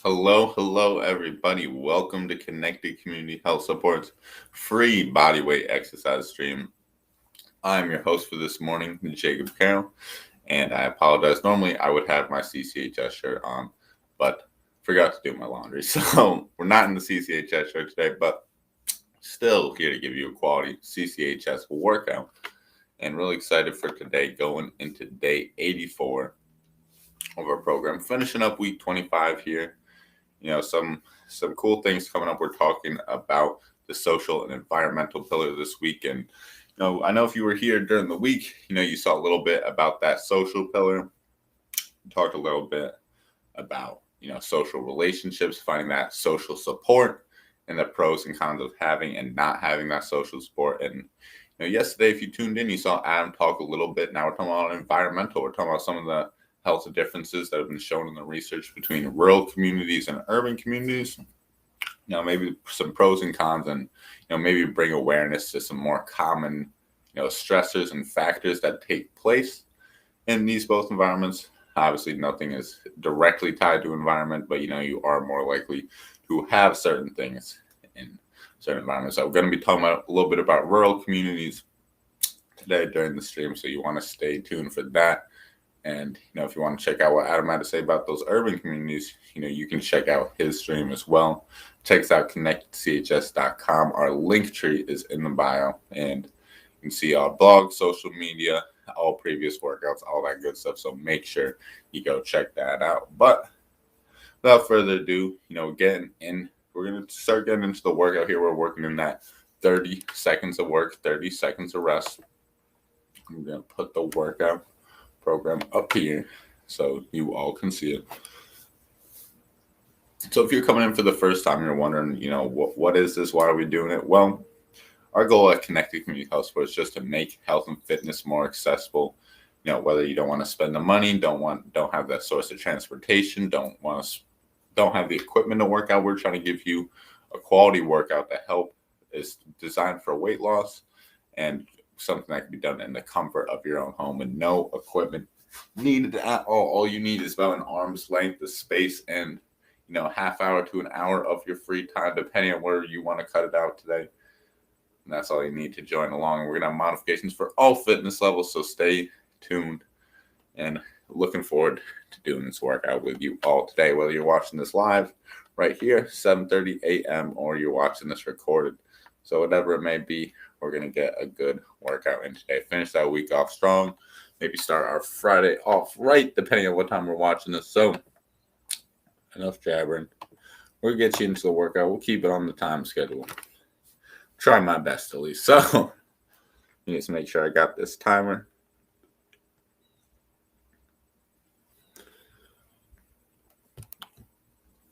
Hello, everybody. Welcome to Connected Community Health Support's free bodyweight exercise stream. I'm your host for this morning, Jacob Carroll, and I apologize. Normally, I would have my CCHS shirt on, but forgot to do my laundry. So we're not in the CCHS shirt today, but still here to give you a quality CCHS workout. And really excited for today, going into day 84 of our program, finishing up week 25 here. Some cool things coming up. We're talking about the social and environmental pillar this week. And, I know if you were here during the week, you saw a little bit about that social pillar. We talked a little bit about, social relationships, finding that social support and the pros and cons of having and not having that social support. And, yesterday, if you tuned in, you saw Adam talk a little bit. Now we're talking about environmental. We're talking about some of the health differences that have been shown in the research between rural communities and urban communities. Maybe some pros and cons, and maybe bring awareness to some more common stressors and factors that take place in these both environments. Obviously, nothing is directly tied to environment, but you are more likely to have certain things in certain environments. So we're going to be talking about a little bit about rural communities today during the stream, so you want to stay tuned for that. And, if you want to check out what Adam had to say about those urban communities, you can check out his stream as well. Check us out, connectedchs.com. Our link tree is in the bio, and you can see our blog, social media, all previous workouts, all that good stuff. So make sure you go check that out. But without further ado, we're going to start getting into the workout here. We're working in that 30 seconds of work, 30 seconds of rest. I'm going to put the workout program up here so you all can see it. So if you're coming in for the first time, you're wondering, what is this? Why are we doing it? Well, our goal at Connected Community Health Sports is just to make health and fitness more accessible. Whether you don't want to spend the money, don't have that source of transportation, don't have the equipment to work out. We're trying to give you a quality workout that is designed for weight loss and something that can be done in the comfort of your own home with no equipment needed at all. All you need is about an arm's length of space and, half hour to an hour of your free time, depending on where you want to cut it out today. And that's all you need to join along. We're going to have modifications for all fitness levels, so stay tuned and looking forward to doing this workout with you all today, whether you're watching this live right here, 7:30 a.m., or you're watching this recorded. So whatever it may be, we're going to get a good workout in today. Finish that week off strong. Maybe start our Friday off right, depending on what time we're watching this. So enough jabbering. We'll get you into the workout. We'll keep it on the time schedule. Try my best, at least. So you need to make sure I got this timer.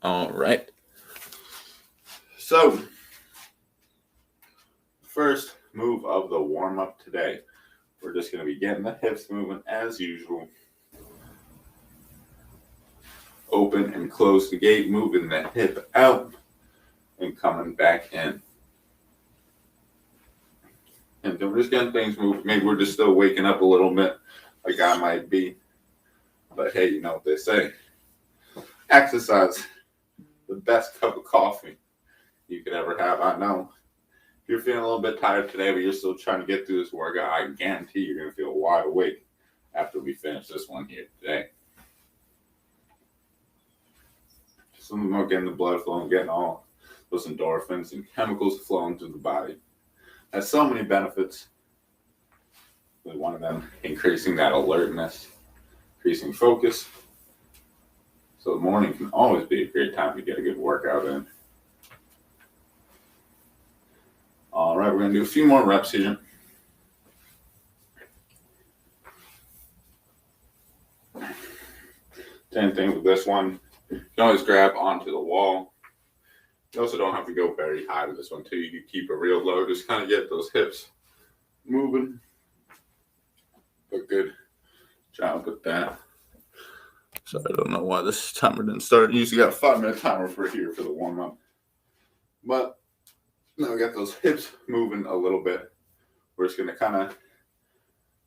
All right. So first move of the warm-up today, we're just going to be getting the hips moving as usual. Open and close the gate, moving the hip out and coming back in. And then we're just getting things moving. Maybe we're just still waking up a little bit, like I might be. But hey, you know what they say. Exercise, the best cup of coffee you could ever have. I know. If you're feeling a little bit tired today, but you're still trying to get through this workout, I guarantee you're going to feel wide awake after we finish this one here today. Some of them are getting the blood flowing, getting all those endorphins and chemicals flowing through the body. Has so many benefits. With one of them increasing that alertness, increasing focus. So the morning can always be a great time to get a good workout in. All right, we're going to do a few more reps here. Same thing with this one. You can always grab onto the wall. You also don't have to go very high with this one too. You can keep it real low. Just kind of get those hips moving. But good job with that. So I don't know why this timer didn't start. You usually got a 5-minute timer for here for the warm-up. But now we got those hips moving a little bit. We're just going to kind of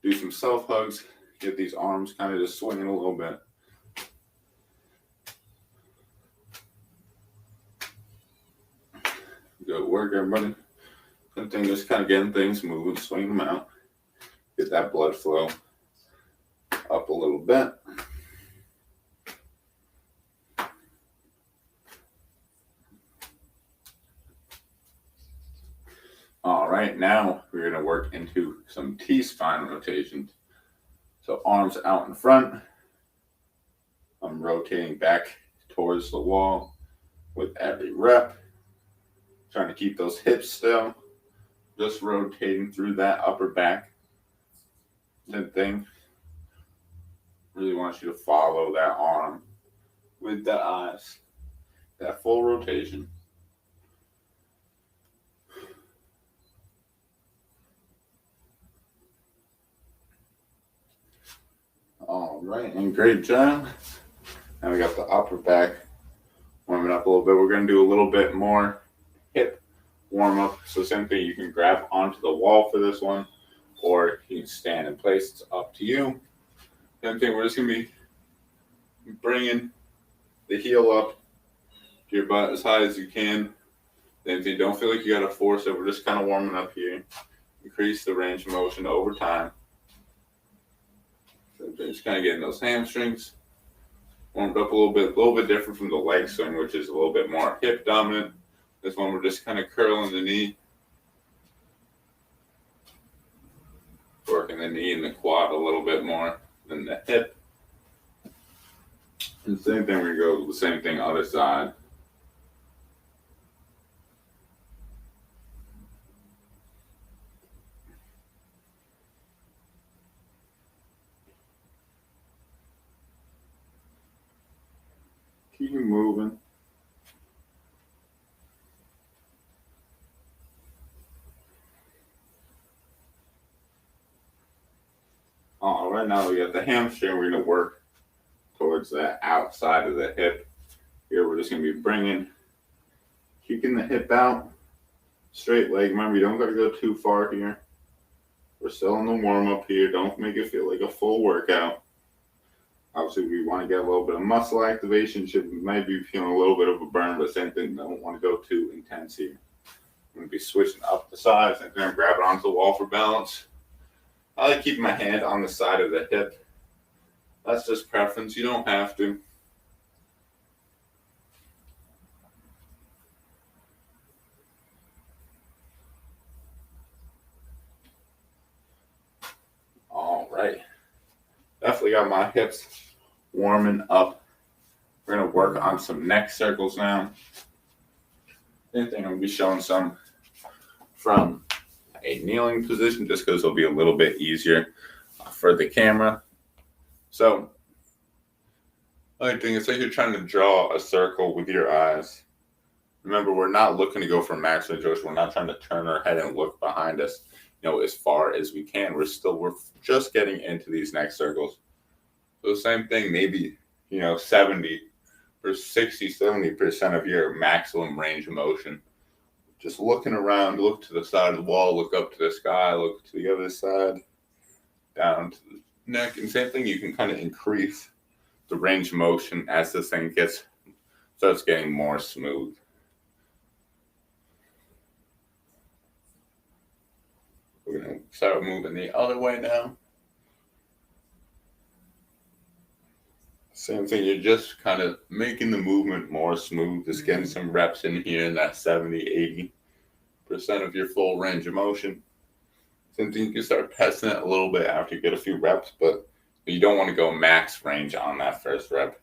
do some self-hugs. Get these arms kind of just swinging a little bit. work, everybody. Same thing, just kind of getting things moving, swing them out. Get that blood flow up a little bit. All right, now we're going to work into some T-spine rotations. So arms out in front. I'm rotating back towards the wall with every rep. Trying to keep those hips still. Just rotating through that upper back. Same thing. Really want you to follow that arm with the eyes. That full rotation. All right, and great job. Now we got the upper back warming up a little bit. We're going to do a little bit more hip warm up. So same thing, you can grab onto the wall for this one, or you can stand in place. It's up to you. Same thing, we're just going to be bringing the heel up to your butt as high as you can. Same thing, don't feel like you got to force it. We're just kind of warming up here. Increase the range of motion over time. Same thing, just kind of getting those hamstrings warmed up a little bit different from the leg swing, which is a little bit more hip dominant. This one, we're just kind of curling the knee. Working the knee and the quad a little bit more than the hip. And same thing, we go the same thing other side. Keep moving. All right, now we got the hamstring. We're going to work towards that outside of the hip. Here, we're just going to be kicking the hip out, straight leg. Remember, you don't got to go too far here. We're still in the warm up here. Don't make it feel like a full workout. Obviously, we want to get a little bit of muscle activation. Might be feeling a little bit of a burn, but same thing, don't want to go too intense here. I'm going to be switching up the sides and then grab it onto the wall for balance. I like keeping my hand on the side of the hip. That's just preference. You don't have to. All right. Definitely got my hips warming up. We're going to work on some neck circles now. Same thing, I'm going to be showing some from a kneeling position just because it'll be a little bit easier for the camera. So, I think it's like you're trying to draw a circle with your eyes. Remember, we're not looking to go for maximum adjustment. We're not trying to turn our head and look behind us, as far as we can. We're just getting into these neck circles. So same thing, maybe, 70 or 60, 70% of your maximum range of motion. Just looking around, look to the side of the wall, look up to the sky, look to the other side, down to the neck. And same thing, you can kind of increase the range of motion as this thing starts getting more smooth. We're going to start moving the other way now. Same thing, you're just kind of making the movement more smooth, just getting some reps in here in that 70, 80% of your full range of motion. Same thing, you can start testing it a little bit after you get a few reps, but you don't want to go max range on that first rep.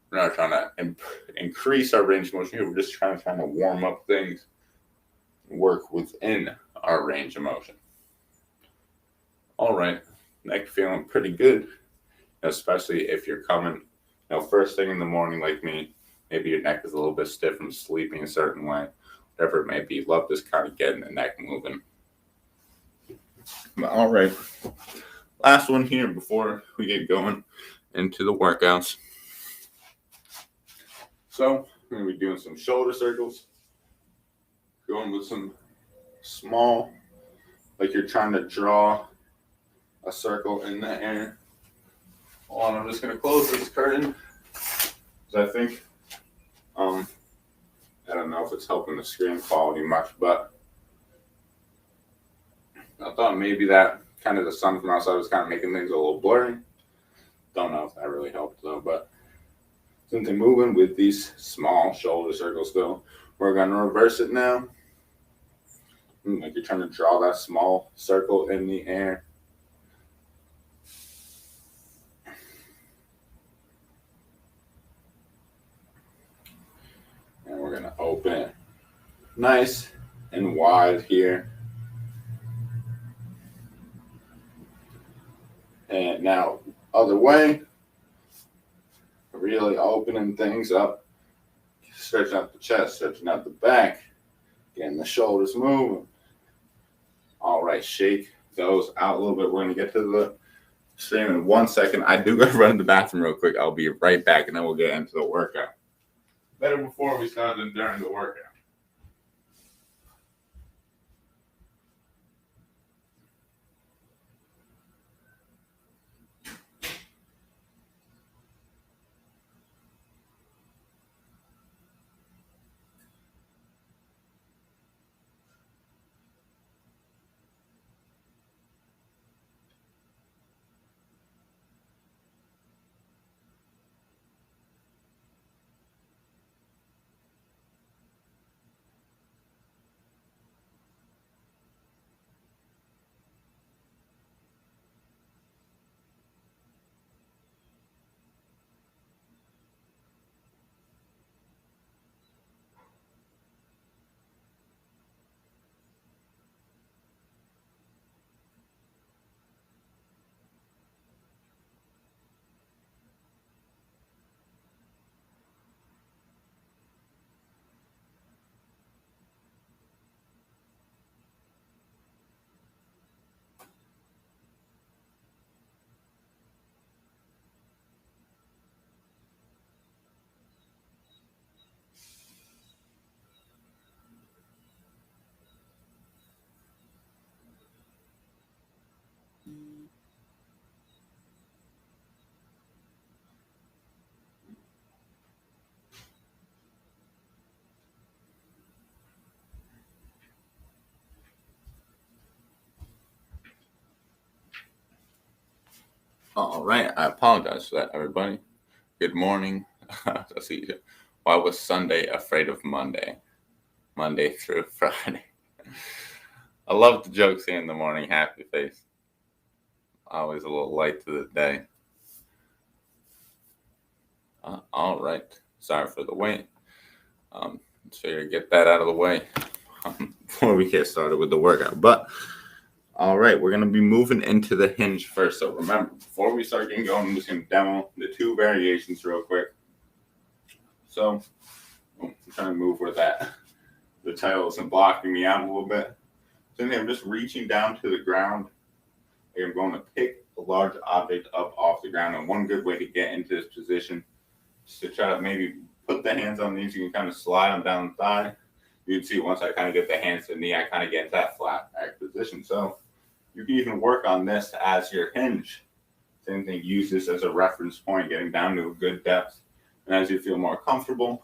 We're not trying to increase our range of motion here, we're just trying to warm up things, work within our range of motion. All right, neck feeling pretty good. Especially if you're coming, first thing in the morning like me, maybe your neck is a little bit stiff from sleeping a certain way, whatever it may be. Love just kind of getting the neck moving. All right, last one here before we get going into the workouts. So I'm going to be doing some shoulder circles, going with some small, like you're trying to draw a circle in the air. Hold on, I'm just going to close this curtain because I think, I don't know if it's helping the screen quality much, but I thought maybe that kind of the sun from outside was kind of making things a little blurry. Don't know if that really helped though, but simply moving with these small shoulder circles still. We're going to reverse it now. Like you're trying to draw that small circle in the air. And we're going to open it nice and wide here. And now, other way. Really opening things up. Stretching out the chest, stretching out the back. Getting the shoulders moving. All right, shake those out a little bit. We're going to get to the stream in 1 second. I do got to run to the bathroom real quick. I'll be right back, and then we'll get into the workout. Better before we start than during the workout. All right, I apologize for that, everybody. Good morning. Let's see. Why was Sunday afraid of Monday? Monday through Friday. I love the jokes here in the morning. Happy face. Always a little light to the day. All right. Sorry for the wait. Let's figure to get that out of the way before we get started with the workout. But all right, we're going to be moving into the hinge first. So remember, before we start getting going, I'm just going to demo the two variations real quick. So I'm trying to move where the title isn't blocking me out a little bit. So I'm just reaching down to the ground. I'm going to pick a large object up off the ground. And one good way to get into this position is to try to maybe put the hands on these. You can kind of slide them down the thigh. You can see once I kind of get the hands to the knee, I kind of get into that flat back position. So you can even work on this as your hinge. Same thing, use this as a reference point, getting down to a good depth. And as you feel more comfortable,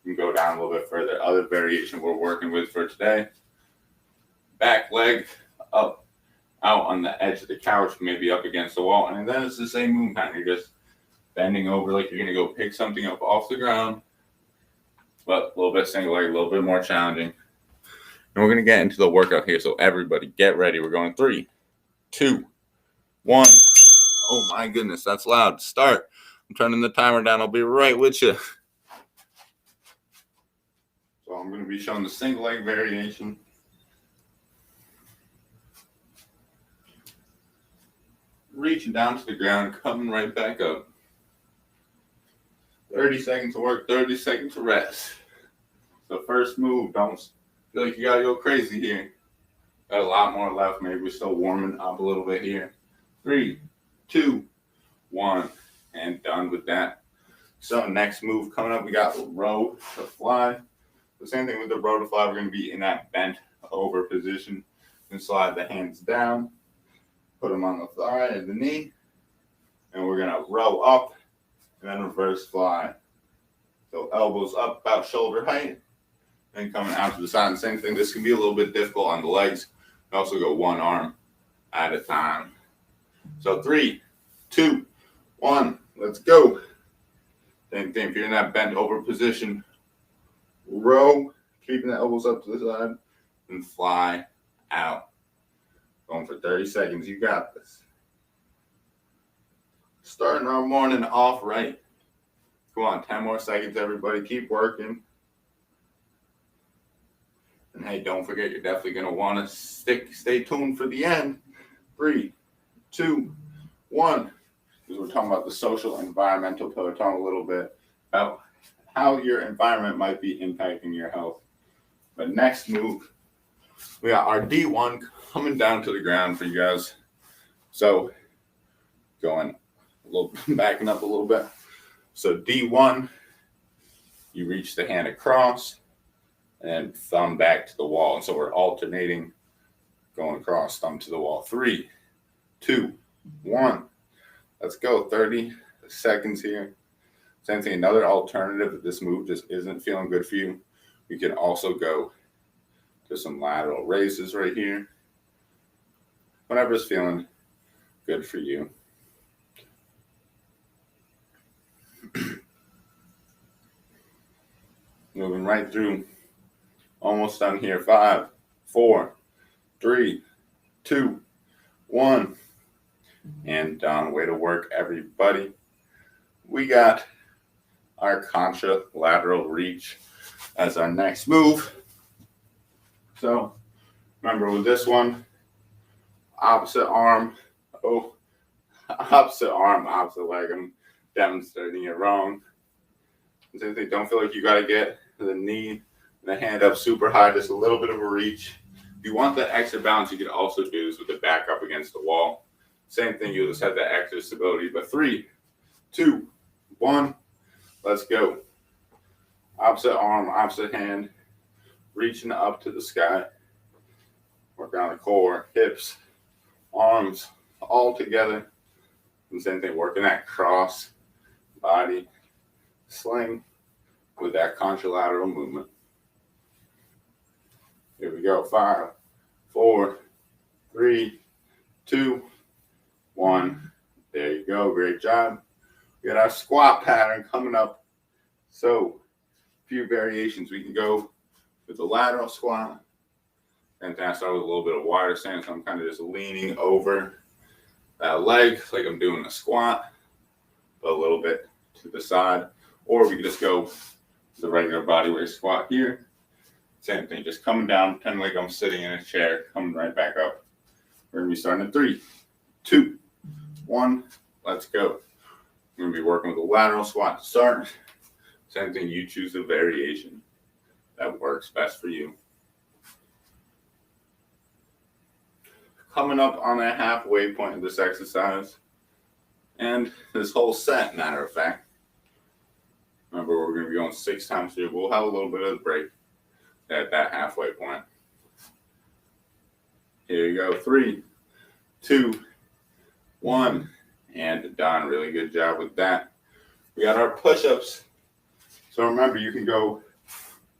you can go down a little bit further. Other variation we're working with for today, back leg up, out on the edge of the couch, maybe up against the wall. And then it's the same movement pattern. You're just bending over like you're going to go pick something up off the ground, but a little bit single leg, a little bit more challenging. And we're going to get into the workout here. So everybody get ready. We're going 3, 2, 1. Oh my goodness, that's loud. Start. I'm turning the timer down. I'll be right with you. So I'm going to be showing the single leg variation. Reaching down to the ground, coming right back up. 30 seconds to work, 30 seconds to rest. So first move, don't feel like you got to go crazy here. Got a lot more left. Maybe we're still warming up a little bit here. 3, 2, 1, and done with that. So next move coming up, we got row to fly. The same thing with the row to fly. We're going to be in that bent over position and slide the hands down, put them on the thigh and the knee, and we're going to row up and then reverse fly. So elbows up about shoulder height, and coming out to the side. And same thing, this can be a little bit difficult on the legs. You also go one arm at a time. So 3, 2, 1, let's go. Same thing, if you're in that bent over position, row, keeping the elbows up to the side, and fly out. Going for 30 seconds, you got this. Starting our morning off right. Come on, 10 more seconds, everybody. Keep working. And hey, don't forget, you're definitely going to want to stay tuned for the end. 3, 2, 1. Because we're talking about the social environmental pillar, talking a little bit about how your environment might be impacting your health. But next move, we got our D1 coming down to the ground for you guys. So going a little, backing up a little bit. So D1, you reach the hand across and thumb back to the wall. And so we're alternating, going across, thumb to the wall. 3, 2, 1. Let's go. 30 seconds here. Same thing, another alternative if this move just isn't feeling good for you. You can also go to some lateral raises right here. Whatever's feeling good for you. Moving right through. Almost done here. 5, 4, 3, 2, 1. And done. Way to work, everybody. We got our Contralateral Reach as our next move. So remember with this one, opposite arm, opposite leg. I'm demonstrating it wrong. So they don't feel like you got to get the knee and the hand up super high, just a little bit of a reach. If you want that extra balance, you can also do this with the back up against the wall. Same thing, you'll just have that extra stability. But 3, 2, 1, let's go. Opposite arm, opposite hand, reaching up to the sky. Work on the core, hips, arms, all together. And same thing, working that cross body sling with that contralateral movement. Here we go. 5, 4, 3, 2, 1. There you go. Great job. We got our squat pattern coming up. So, a few variations. We can go with the lateral squat. And then I start with a little bit of wider stance. So I'm kind of just leaning over that leg like I'm doing a squat, but a little bit to the side. Or we can just go the regular bodyweight squat here. Same thing, just coming down, pretend like I'm sitting in a chair, coming right back up. We're going to be starting at 3, 2, 1. Let's go. We're going to be working with a lateral squat to start. Same thing, you choose the variation that works best for you. Coming up on a halfway point of this exercise, and this whole set, matter of fact. Remember, we're going to be going 6 times through. We'll have a little bit of a break at that halfway point. Here you go. 3, 2, 1. And done. Really good job with that. We got our push-ups. So remember, you can go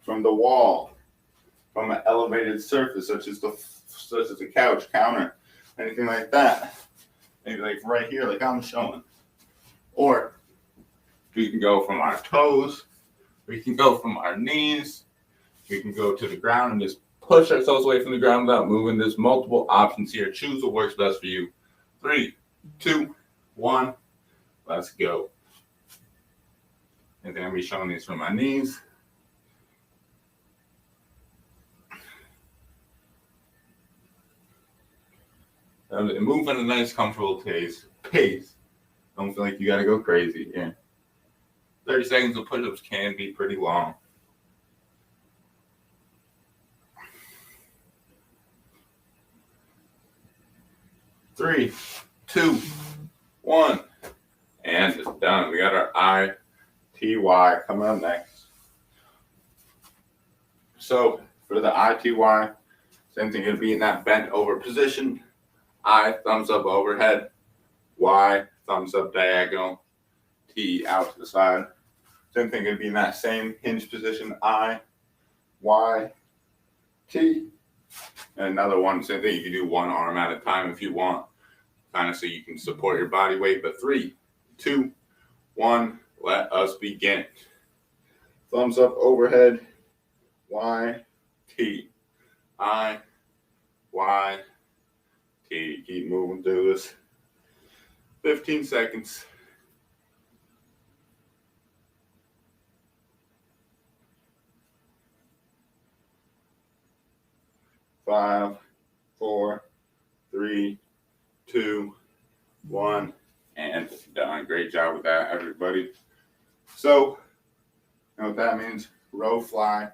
from the wall, from an elevated surface, such as a couch, counter, anything like that. Maybe like right here, like I'm showing. Or we can go from our toes. We can go from our knees. We can go to the ground and just push ourselves away from the ground without moving. There's multiple options here. Choose what works best for you. 3, 2, 1. Let's go. And then I'll be showing these from my knees. And move at a nice, comfortable pace. Don't feel like you got to go crazy here. 30 seconds of push-ups can be pretty long. Three, 2, 1, and it's done. We got our ITY coming up next. So for the ITY, same thing, it'll be in that bent over position. I, thumbs up overhead. Y, thumbs up diagonal. T, out to the side. Same thing, it'll be in that same hinge position. I, Y, T. And another one, same thing. You can do one arm at a time if you want, kind of so you can support your body weight. But 3, 2, 1, let us begin. Thumbs up overhead. Y, T, I, Y, T. Keep moving through this. 15 seconds. 5, 4, 3, 2, 1, and done. Great job with that, everybody. So, you know what that means? Row, fly,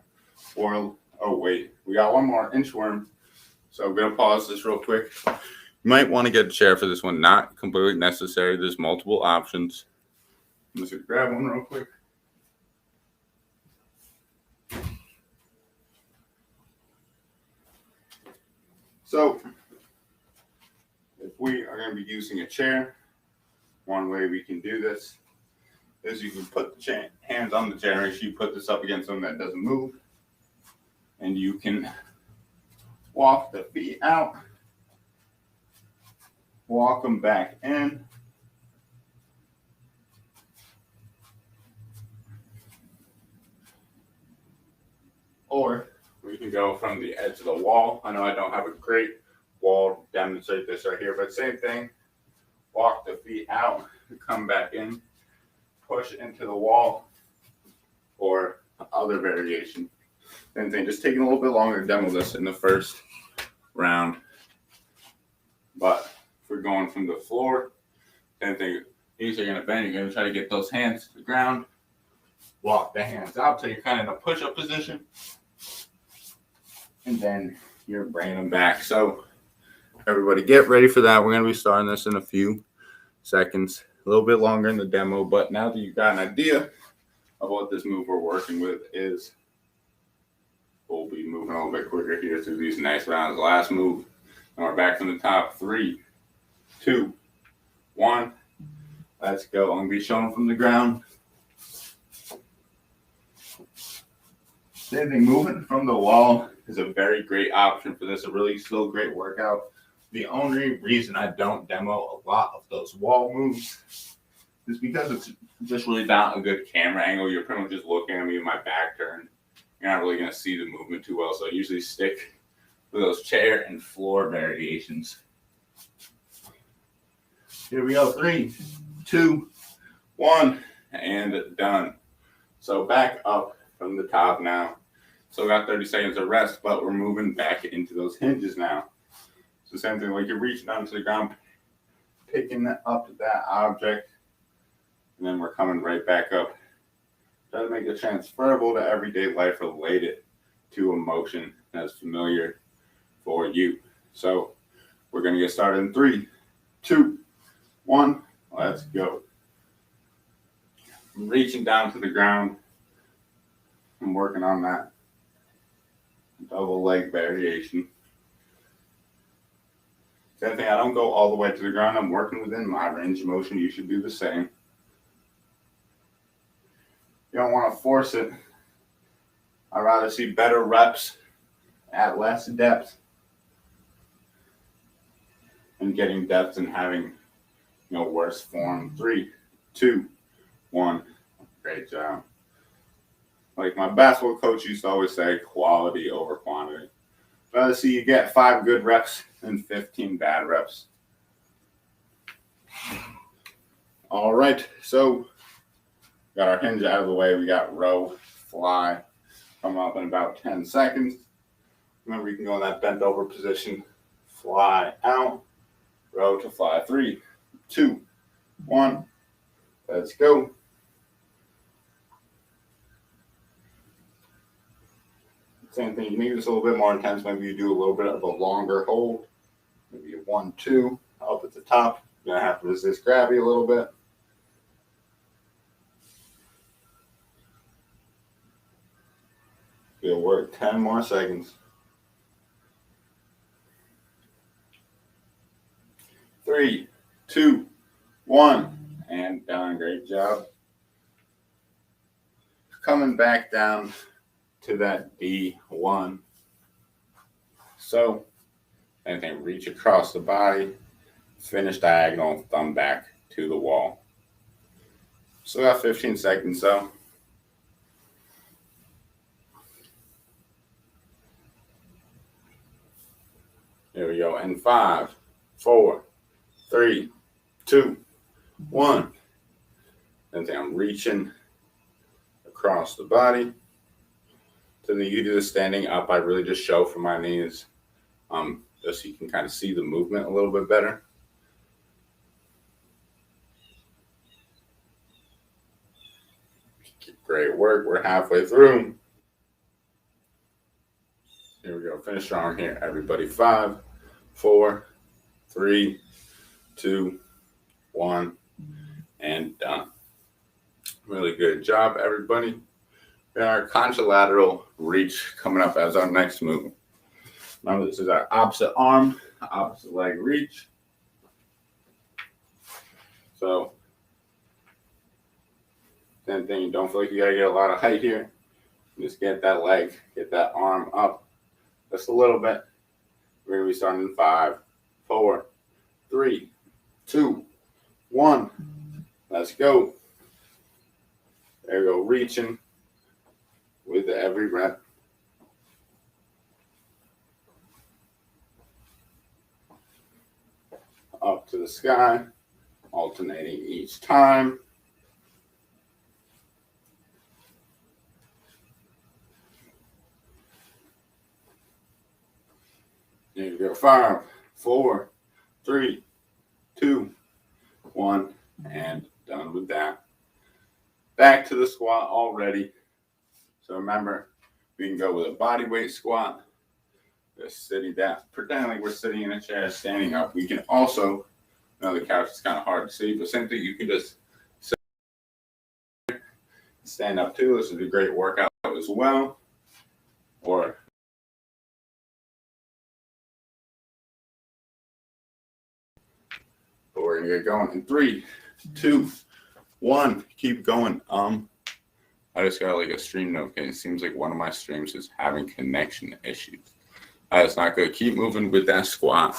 or, oh wait, we got one more, inchworm. So I'm going to pause this real quick. You might want to get a chair for this one. Not completely necessary. There's multiple options. I'm just going to grab one real quick. So, if we are going to be using a chair, one way we can do this is you can put the hands on the chair. Make sure you put this up against something that doesn't move. And you can walk the feet out, walk them back in. Or we can go from the edge of the wall. I know I don't have a great wall to demonstrate this right here, but same thing. Walk the feet out, come back in, push into the wall, or other variation. Same thing, just taking a little bit longer to demo this in the first round. But if we're going from the floor, same thing. These are going to bend. You're going to try to get those hands to the ground. Walk the hands out till you're kind of in a push-up position. And then you're bringing them back. So everybody get ready for that. We're going to be starting this in a few seconds. A little bit longer in the demo. But now that you've got an idea of what this move we're working with is, we'll be moving a little bit quicker here through these nice rounds. Last move. And we're back from the top. 3, 2, 1. Let's go. I'm going to be showing from the ground. Same thing, moving from the wall is a very great option for this. A really still great workout. The only reason I don't demo a lot of those wall moves is because it's just really not a good camera angle. You're pretty much just looking at me with my back turned. You're not really going to see the movement too well. So I usually stick with those chair and floor variations. Here we go. 3, 2, 1, and done. So back up from the top now. So got 30 seconds of rest, but we're moving back into those hinges now. So same thing, like you're reaching down to the ground, picking up that object, and then we're coming right back up. Try to make it transferable to everyday life, related to a motion that's familiar for you. So we're going to get started in 3, 2, 1. Let's go. I'm reaching down to the ground. I'm working on that double leg variation. Same thing, I don't go all the way to the ground. I'm working within my range of motion. You should do the same. You don't want to force it. I'd rather see better reps at less depth and getting depth and having worse form. 3, 2, 1. Great job. Like my basketball coach used to always say, quality over quantity. I'd rather see you get 5 good reps than 15 bad reps. All right, so got our hinge out of the way. We got row, fly, coming up in about 10 seconds. Remember, you can go in that bent over position, fly out, row to fly. 3, 2, 1. Let's go. Same thing, you make this a little bit more intense. Maybe you do a little bit of a longer hold. Maybe a 1, 2 up at the top. You're going to have to resist gravity a little bit. It'll work 10 more seconds. 3, 2, 1, and done. Great job. Coming back down to that D1. So, same thing, reach across the body, finish diagonal, thumb back to the wall. So about 15 seconds though. Here we go. And 5, 4, 3, 2, 1. And then I'm reaching across the body. So then you do the standing up. I really just show from my knees, just so you can kind of see the movement a little bit better. Great work. We're halfway through. Here we go. Finish strong here, everybody. 5, 4, 3, 2, 1, and done. Really good job, everybody. We got our contralateral reach coming up as our next move. Remember, this is our opposite arm, opposite leg reach. So, same thing, you don't feel like you gotta get a lot of height here. Just get that leg, get that arm up just a little bit. We're gonna be starting in 5, 4, 3, 2, 1. Let's go. There we go, reaching with every rep. Up to the sky, alternating each time. There you go. 5, 4, 3, 2, 1, and done with that. Back to the squat already. So remember, we can go with a bodyweight squat. Just sitting down. Pretend like we're sitting in a chair, standing up. We can also, I know the couch is kind of hard to see, but same thing, you can just sit, stand up too. This is a great workout as well. Or but we're gonna get going in 3, 2, 1. Keep going. I just got like a stream note. Okay, it seems like one of my streams is having connection issues. That's not good. Keep moving with that squat.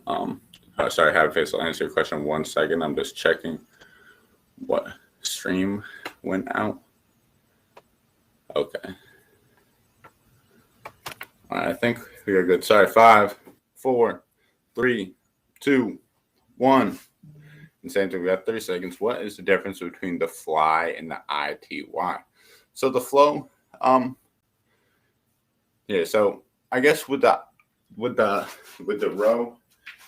Sorry, I had a face. I'll answer your question in 1 second. I'm just checking what stream went out. Okay. All right, I think we are good. Sorry, 5, 4, 3, 2, 1. And same thing, we have 30 seconds. What is the difference between the fly and the ITY? So the flow, yeah, so I guess with the row,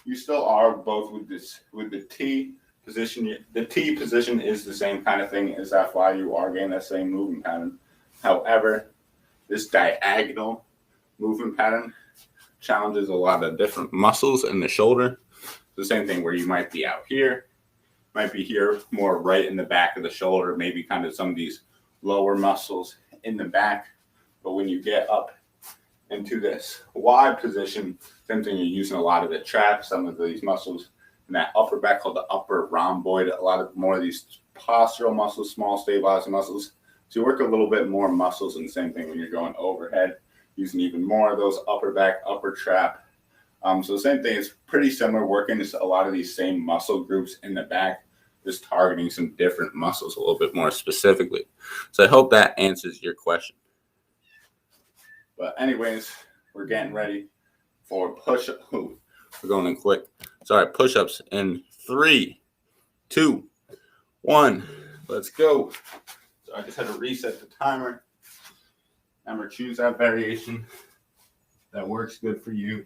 you still are both with the T position. The T position is the same kind of thing as that fly. You are getting that same movement pattern. However, this diagonal movement pattern challenges a lot of different muscles in the shoulder. The same thing where you might be out here, might be here more right in the back of the shoulder, maybe kind of some of these lower muscles in the back. But when you get up into this Y position, same thing, you're using a lot of the traps, some of these muscles in that upper back called the upper rhomboid, a lot of more of these postural muscles, small stabilizing muscles. So you work a little bit more muscles, and the same thing when you're going overhead, using even more of those upper back, upper trap. So the same thing, it's pretty similar, working a lot of these same muscle groups in the back, just targeting some different muscles a little bit more specifically. So I hope that answers your question. But anyways, we're getting ready for push-up. Ooh, we're going in quick. Sorry, push-ups in 3, 2, 1. Let's go. So I just had to reset the timer. Remember, choose that variation that works good for you.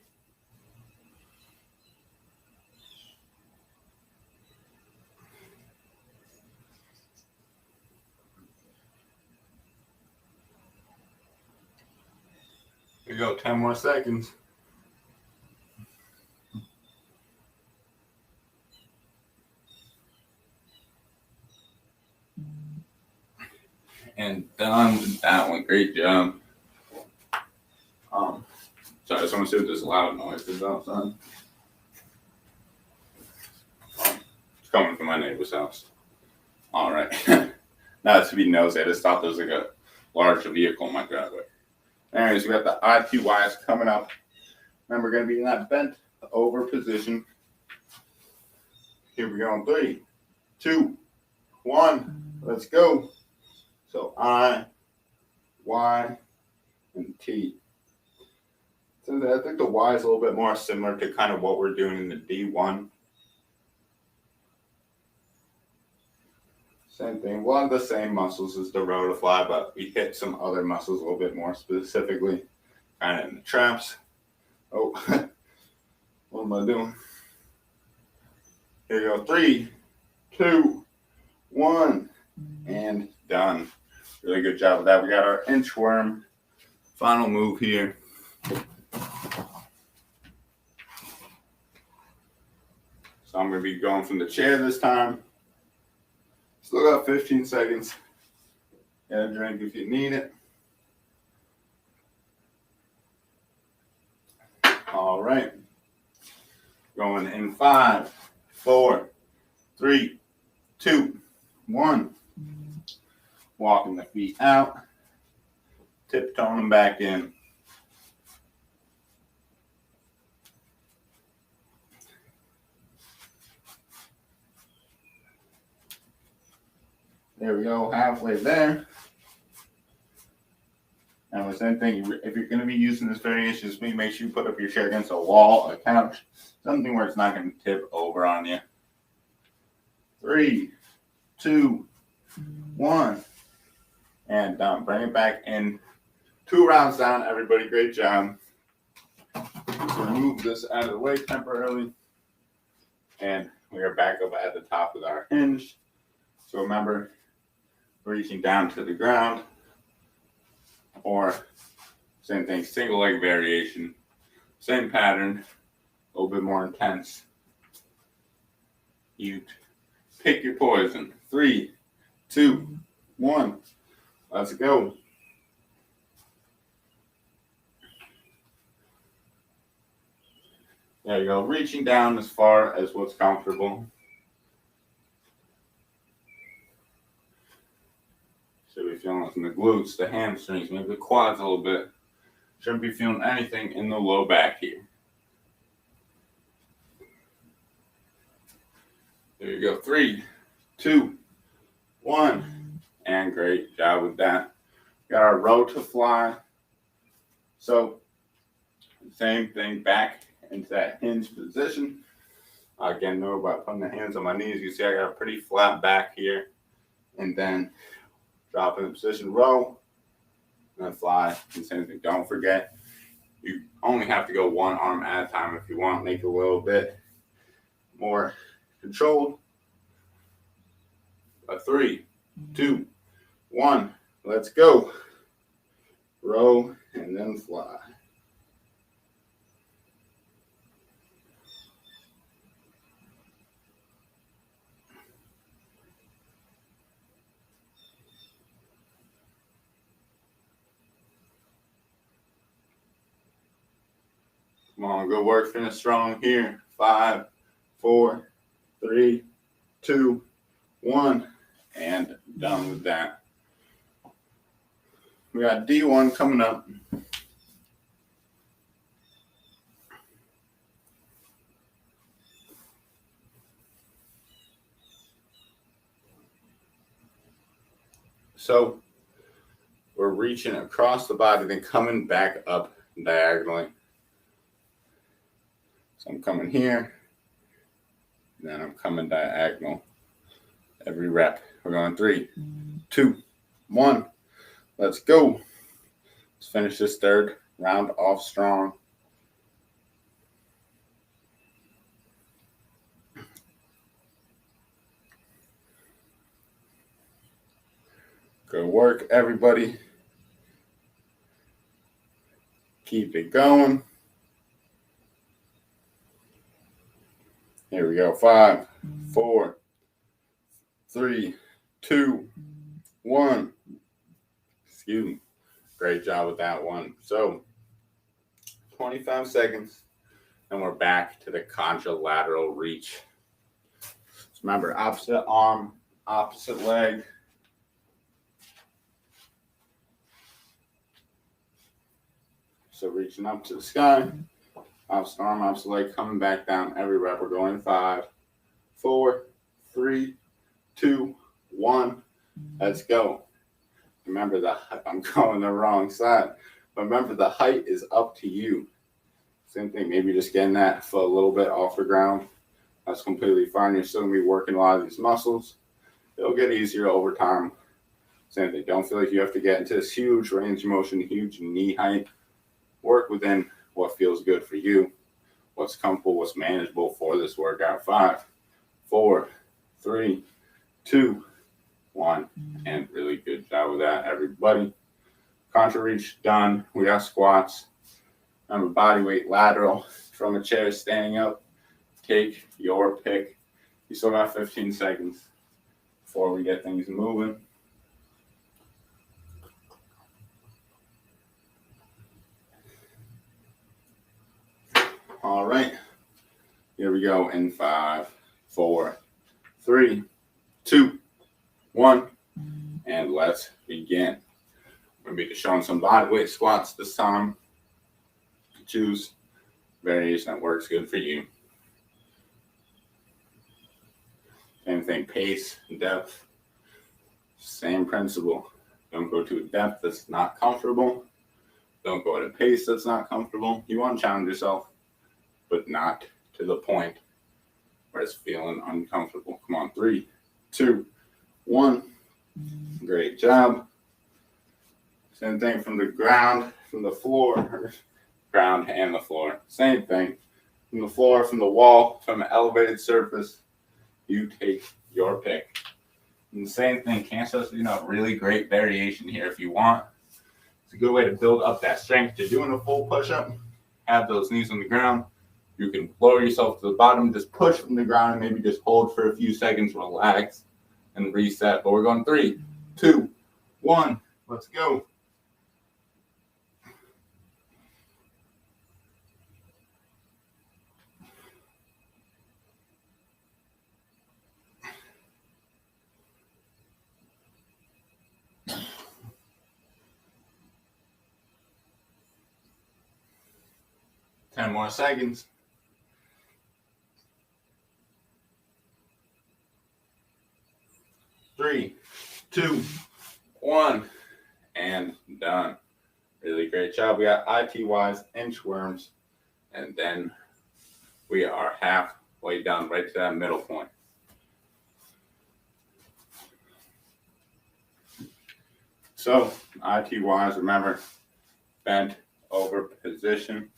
Here we go, 10 more seconds. And done with that one. Great job. Sorry, I just want to see if there's loud noises outside. It's coming from my neighbor's house. All right. Not to be nosy, I just thought there was like a large vehicle in my driveway. Anyways, we got the IPYs coming up. Remember, we're going to be in that bent over position. Here we go in 3, 2, 1. Let's go. So I, Y, and T. So I think the Y is a little bit more similar to kind of what we're doing in the D1. Same thing. A lot of the same muscles as the row to fly, but we hit some other muscles a little bit more specifically, kind of in the traps. Oh, what am I doing? Here we go. 3, 2, 1, and done. Really good job with that. We got our inchworm. Final move here. So I'm going to be going from the chair this time. Still got 15 seconds. Get a drink if you need it. All right. Going in 5, 4, 3, 2, 1. Walking the feet out. Tiptoeing them back in. There we go, halfway there. And the same thing, if you're going to be using this variation, just make sure you put up your chair against a wall, a couch, something where it's not going to tip over on you. 3, 2, 1, and done. Bring it back in. 2 rounds down, everybody. Great job. Just remove this out of the way temporarily, and we are back up at the top with our hinge. So remember, reaching down to the ground, or same thing, single leg variation, same pattern, a little bit more intense. You pick your poison. 3, 2, 1, let's go. There you go, reaching down as far as what's comfortable. Should be feeling it in the glutes, the hamstrings, maybe the quads a little bit. Shouldn't be feeling anything in the low back here. There you go. 3, 2, 1. And great job with that. Got our row to fly. So, same thing, back into that hinge position. Again, know about putting the hands on my knees. You see I got a pretty flat back here. And then drop in the position, row, and then fly. And same thing. Don't forget, you only have to go one arm at a time if you want. Make it a little bit more controlled. 3, 2, 1. Let's go. Row and then fly. Come on, good work. Finish strong here. 5, 4, 3, 2, 1, and done with that. We got D1 coming up. So we're reaching across the body, then coming back up diagonally. So I'm coming here, then I'm coming diagonal every rep. We're going 3, 2, 1. Let's go. Let's finish this third round off strong. Good work, everybody. Keep it going. Here we go. 5, 4, 3, 2, 1. Excuse me. Great job with that one. So, 25 seconds, and we're back to the contralateral reach. So remember, opposite arm, opposite leg. So reaching up to the sky. Opposite arm, opposite leg, coming back down every rep. We're going 5, 4, 3, 2, 1. Let's go. Remember I'm going the wrong side. But remember, the height is up to you. Same thing, maybe just getting that foot a little bit off the ground. That's completely fine. You're still going to be working a lot of these muscles. It'll get easier over time. Same thing, don't feel like you have to get into this huge range of motion, huge knee height. Work within what feels good for you, what's comfortable, what's manageable for this workout. 5, 4, 3, 2, 1. And really good job with that, everybody. Contra reach done. We got squats. Remember, body weight lateral from a chair, standing up. Take your pick. You still got 15 seconds before we get things moving. All right, here we go in 5, 4, 3, 2, 1, and let's begin. We're going to be showing some bodyweight squats this time. Choose variation that works good for you. Same thing, pace, depth, same principle. Don't go to a depth that's not comfortable. Don't go at a pace that's not comfortable. You want to challenge yourself, but not to the point where it's feeling uncomfortable. Come on, 3, 2, 1. Great job. Same thing from the ground, from the floor, ground and the floor. Same thing. From the floor, from the wall, from an elevated surface, you take your pick. And the same thing, can't stress, really great variation here if you want. It's a good way to build up that strength. You're doing a full push-up, have those knees on the ground. You can lower yourself to the bottom, just push from the ground, and maybe just hold for a few seconds, relax, and reset. But we're going 3, 2, 1. Let's go. Ten more seconds. 3, 2, 1, and done. Really great job. We got ITYs, inchworms, and then we are halfway down, right to that middle point. So ITYs, remember, bent over position.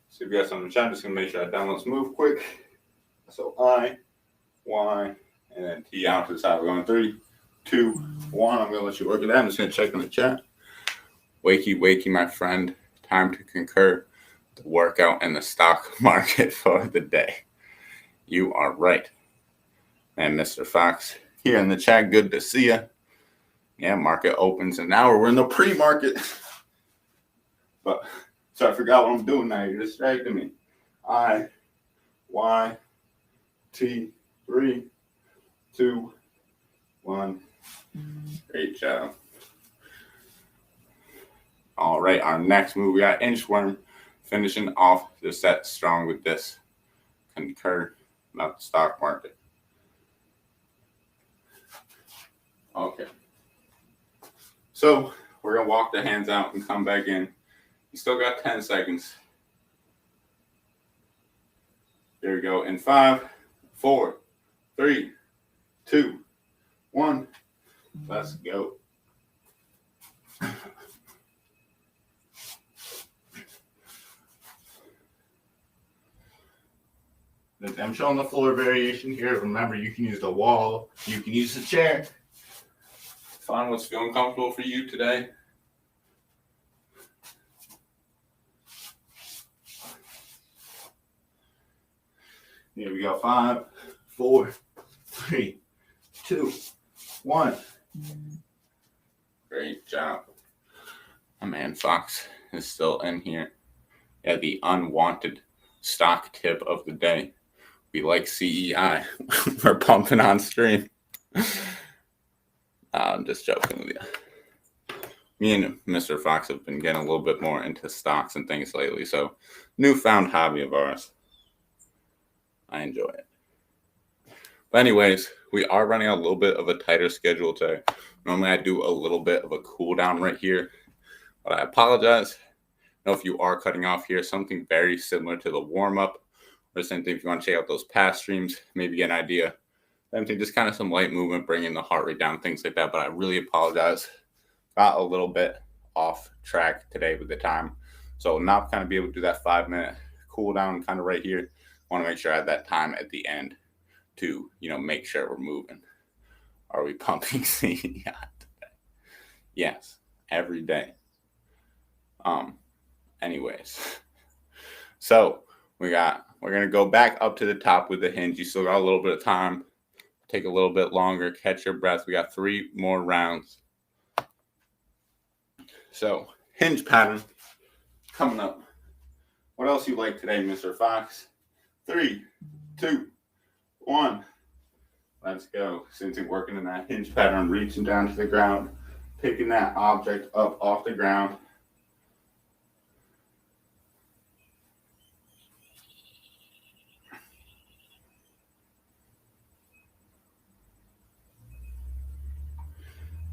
So if you got something in the chat, just gonna make sure I download move quick. So I, Y, and then T out to the side. We're going 3, 2, 1. I'm gonna let you work it out. I'm just gonna check in the chat. Wakey, wakey, my friend. Time to concur the workout and the stock market for the day. You are right. And Mr. Fox here in the chat. Good to see you. Yeah, market opens an hour. We're in the pre-market. But so I forgot what I'm doing now. You're distracting me. I, Y, T, 3, 2, 1. Great job. All right, our next move, we got inchworm, finishing off the set strong with this. Concur, not the stock market. Okay. So we're going to walk the hands out and come back in. You still got 10 seconds. Here we go. In 5, 4, 3, 2, 1. Let's go. I'm showing the floor variation here. Remember, you can use the wall. You can use the chair. Find what's feeling comfortable for you today. Here we go. 5, 4, 3, 2, 1. Great job. My man Fox is still in here. Yeah, the unwanted stock tip of the day. We like CEI. We're pumping on stream. I'm just joking with you. me and Mr. Fox have been getting a little bit more into stocks and things lately. So, newfound hobby of ours. I enjoy it. But anyways, we are running a little bit of a tighter schedule today. Normally I do a little bit of a cool down right here, but I apologize. Now, if you are cutting off here, something very similar to the warm up, or the same thing if you want to check out those past streams, maybe get an idea. Same thing, just kind of some light movement, bringing the heart rate down, things like that. But I really apologize. Got a little bit off track today with the time. So now kind of be able to do that 5-minute cool down kind of right here. Want to make sure I have that time at the end to, make sure we're moving. Are we pumping C? Yeah, today? Yes, every day. Anyways, so we're gonna go back up to the top with the hinge. You still got a little bit of time. Take a little bit longer. Catch your breath. We got 3 more rounds. So hinge pattern coming up. What else you like today, Mr. Fox? 3, 2, 1. Let's go. Same thing, working in that hinge pattern, reaching down to the ground, picking that object up off the ground.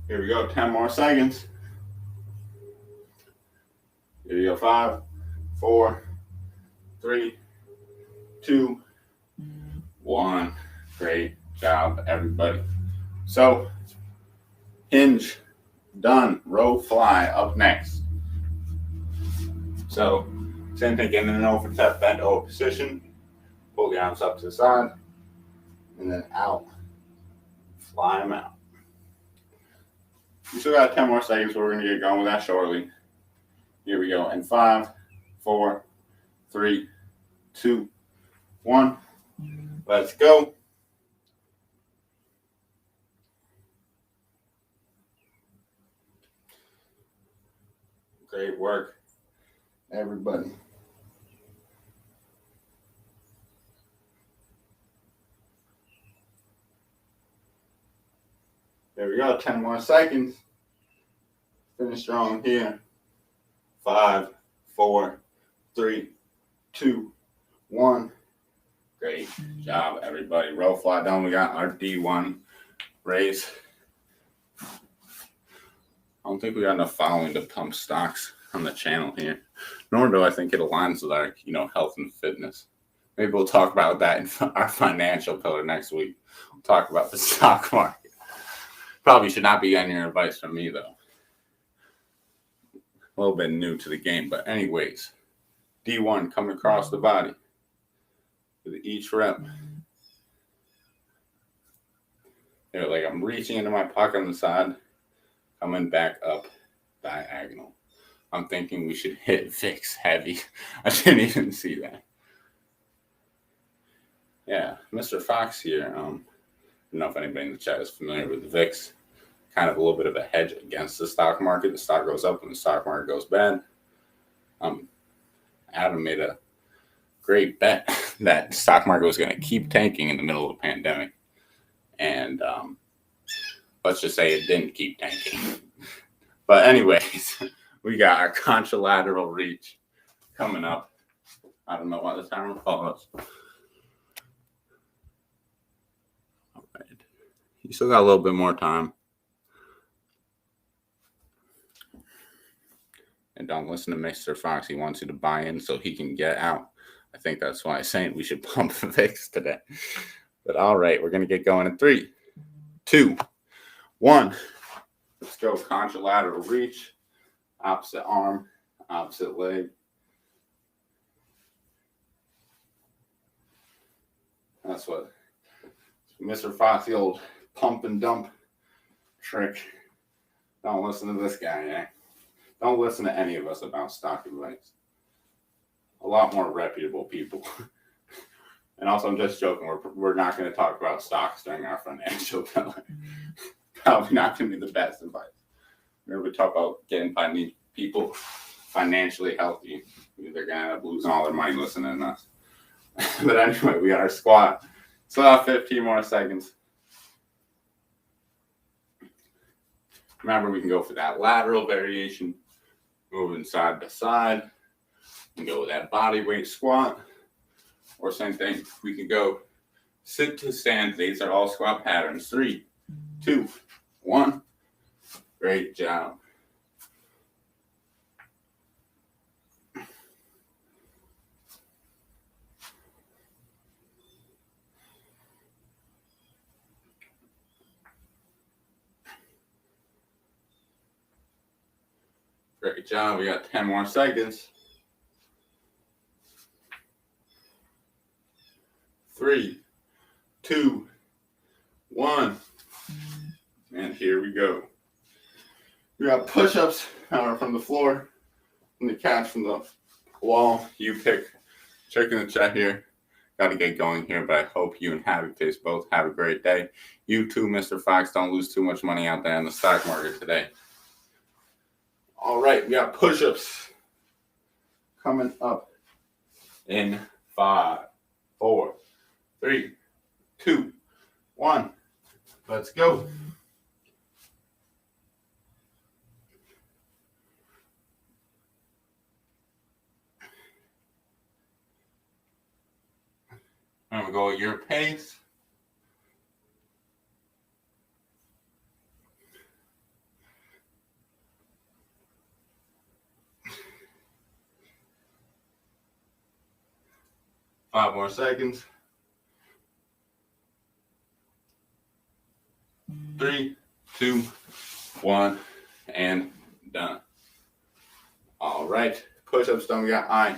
Here we go, 10 more seconds. Here we go, 5, 4, 3, 2, 1. Great job, everybody. So, hinge, done. Row fly up next. So, same thing, getting in an overstep, bent over position. Pull the arms up to the side. And then out. Fly them out. We still got 10 more seconds, so we're going to get going with that shortly. Here we go. In 5, 4, 3, 2, 1. Let's go. Great work, everybody. There we go. 10 more seconds. Finish strong here. 5, 4, 3, 2, 1. Great job, everybody. Row fly down. We got our D1 raise. I don't think we got enough following to pump stocks on the channel here. Nor do I think it aligns with our, health and fitness. Maybe we'll talk about that in our financial pillar next week. We'll talk about the stock market. Probably should not be getting your advice from me, though. A little bit new to the game, but anyways, D1 coming across the body with each rep. Like I'm reaching into my pocket on the side, coming back up diagonal. I'm thinking we should hit fix heavy. I didn't even see that. Yeah, Mr. Fox here. I don't know if anybody in the chat is familiar with the VIX. Kind of a little bit of a hedge against the stock market. The stock goes up when the stock market goes bad. Adam made a great bet that the stock market was going to keep tanking in the middle of the pandemic. And let's just say it didn't keep tanking. But anyways, we got our contralateral reach coming up. I don't know why the timer paused. All right. You still got a little bit more time. And don't listen to Mr. Fox. He wants you to buy in so he can get out. I think that's why I'm saying we should pump the VIX today. But all right, we're going to get going in 3, 2, 1. Let's go. Contralateral reach. Opposite arm, opposite leg. That's what Mr. Fox, the old pump and dump trick. Don't listen to this guy, eh? Don't listen to any of us about stock advice. A lot more reputable people. And also, I'm just joking. We're not going to talk about stocks during our financial pillar. Probably not going to be the best advice. We're going to talk about getting people financially healthy. They're going to end up losing all their money listening to us. But anyway, we got our squat. Still have 15 more seconds. Remember, we can go for that lateral variation, moving side to side. We can go with that bodyweight squat, or same thing. We can go sit to stand. These are all squat patterns. 3, 2, 1. Great job. Great job. We got 10 more seconds. 3, 2, 1. And here we go. We got push-ups from the floor, from the couch, from the wall. You pick. Check in the chat here. Got to get going here, but I hope you and Happy Face both have a great day. You too, Mr. Fox. Don't lose too much money out there in the stock market today. All right, we got push-ups coming up in 5, 4, 3, 2, 1. Let's go. I'm going to go at your pace. Five more seconds. 3, 2, 1, and done. All right, push-ups done. We got I,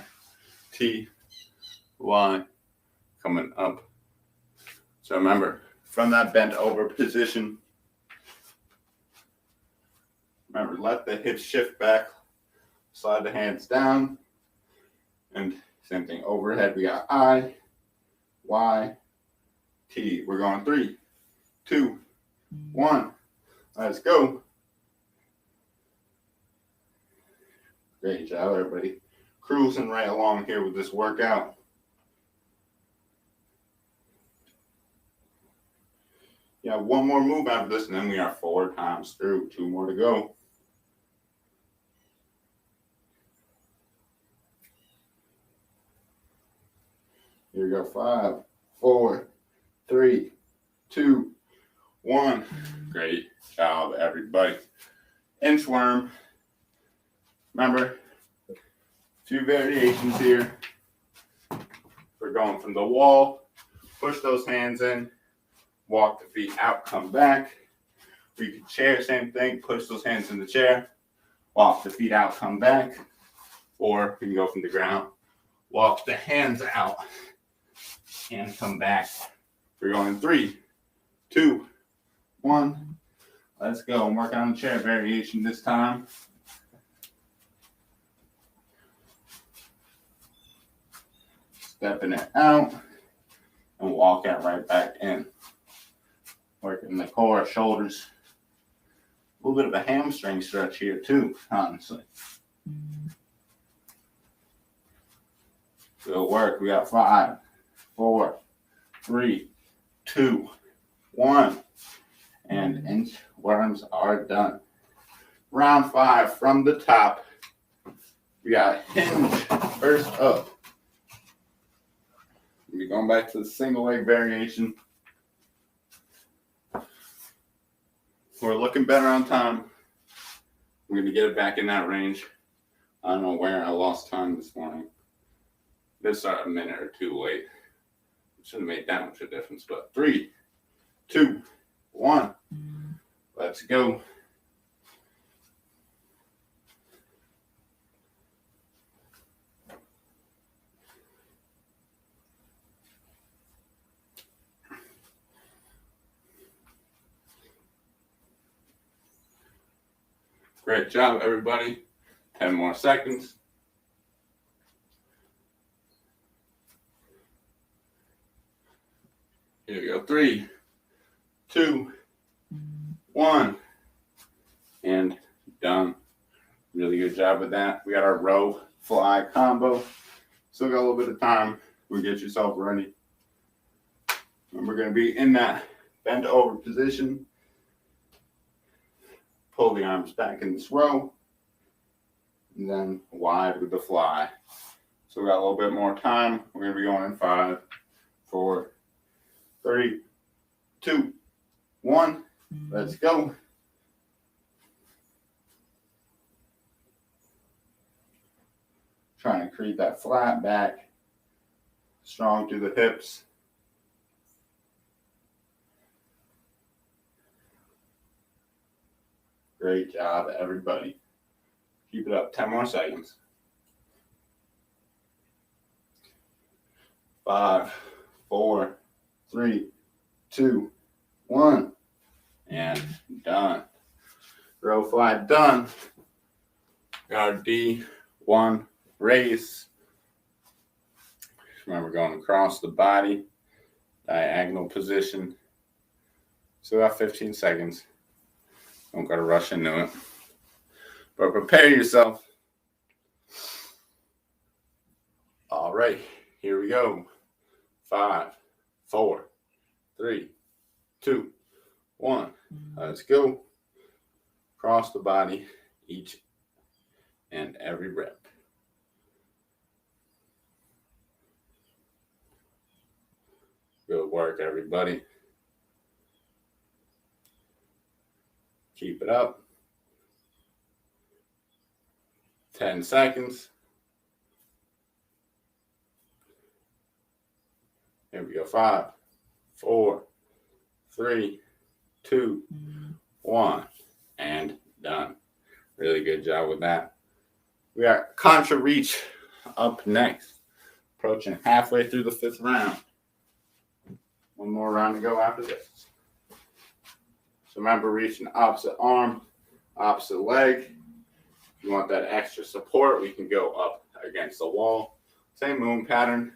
T, Y coming up. So remember, from that bent over position, remember, let the hips shift back, slide the hands down, and same thing overhead. We got I, Y, T. We're going 3, 2, 1. Let's go. Great job, everybody. Cruising right along here with this workout. Yeah, one more move after this, and then we are 4 times through. 2 more to go. Here we go. 5, 4, 3, 2, 1. Great job, everybody. Inchworm. Remember, 2 variations here. We're going from the wall. Push those hands in. Walk the feet out, come back. We can chair, same thing. Push those hands in the chair. Walk the feet out, come back. Or we can go from the ground. Walk the hands out and come back. We're going 3, 2, 1. Let's go. I'm working on the chair variation this time. Stepping it out and walk it right back in. Working the core, shoulders. A little bit of a hamstring stretch here too, honestly. Good work. We got 5, 4, 3, 2, 1. And inchworms are done. Round 5 from the top. We got hinge first up. We're going back to the single leg variation. We're looking better on time. We're going to get it back in that range. I don't know where I lost time this morning. This started a minute or 2 late. Shouldn't have made that much of a difference, but 3, 2, 1. Let's go. Great job, everybody. 10 more seconds. Here we go. 3, 2, 1. And done. Really good job with that. We got our row fly combo. Still got a little bit of time. We'll get yourself ready. And we're going to be in that bent over position. pull the arms back in this row, and then wide with the fly. So we got a little bit more time. We're going to be going in 5, 4, 3, 2, 1. Let's go. Trying to create that flat back, strong through the hips. Great job, everybody. Keep it up. 10 more seconds. 5, 4, 3, 2, 1. And done. Row fly done. Got our D1 raise. Remember, going across the body, diagonal position. So got 15 seconds. Don't gotta rush into it. But prepare yourself. All right, here we go. 5, 4, 3, 2, 1. Let's go. Cross the body each and every rep. Good work, everybody. Keep it up. 10 seconds. Here we go. 5, 4, 3, 2, 1. And done. Really good job with that. We got Contralateral Reach up next. Approaching halfway through the 5th round. One more round to go after this. So remember, reaching opposite arm, opposite leg. If you want that extra support, we can go up against the wall. Same movement pattern.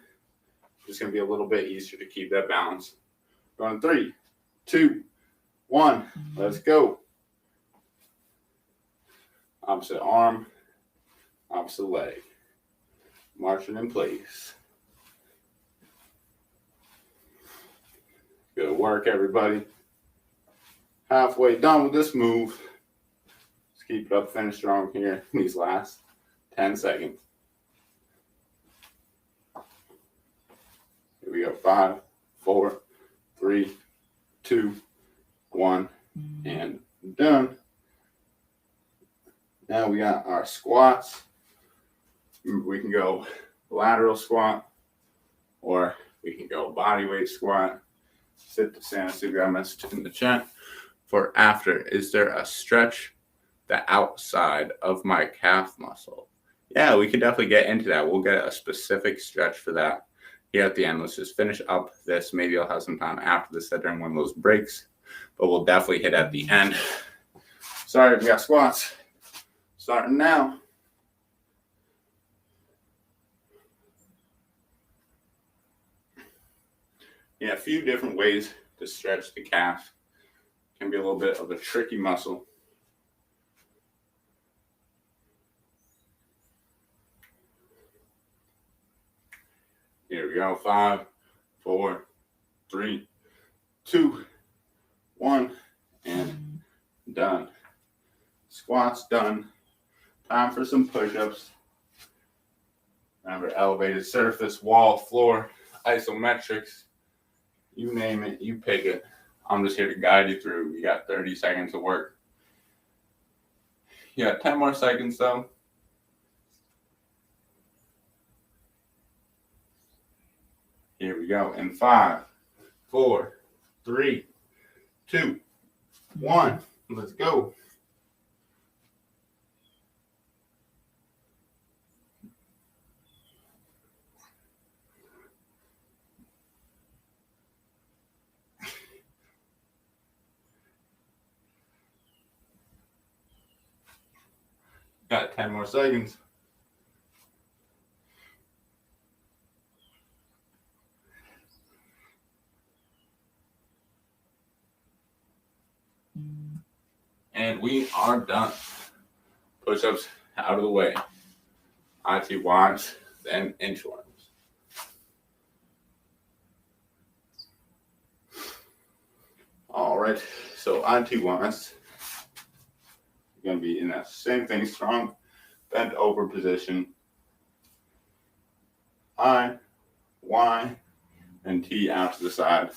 Just going to be a little bit easier to keep that balance. Going 3, 2, 1. Let's go. Opposite arm, opposite leg. Marching in place. Good work, everybody. Halfway done with this move. Let's keep it up, finish strong here in these last 10 seconds. Here we go. 5, 4, 3, 2, 1, and done. Now we got our squats. We can go lateral squat, or we can go bodyweight squat. Sit to stand. See if you got a message in the chat. For after, is there a stretch the outside of my calf muscle? Yeah, we can definitely get into that. We'll get a specific stretch for that here at the end. Let's just finish up this. Maybe I'll have some time after this during one of those breaks, but we'll definitely hit at the end. Sorry, we got squats. Starting now. Yeah, a few different ways to stretch the calf. Can be a little bit of a tricky muscle. Here we go. 5, 4, 3, 2, 1, and done. Squats done. Time for some push-ups. Remember, elevated surface, wall, floor, isometrics. You name it, you pick it. I'm just here to guide you through. You got 30 seconds of work. You got 10 more seconds, though. Here we go. In 5, 4, 3, 2, 1. Let's go. Got 10 more seconds. And we are done. Push-ups out of the way. ITYs, then inchworms. All right, so ITYs. You're going to be in that same thing, strong, bent over position. I, Y, and T out to the side.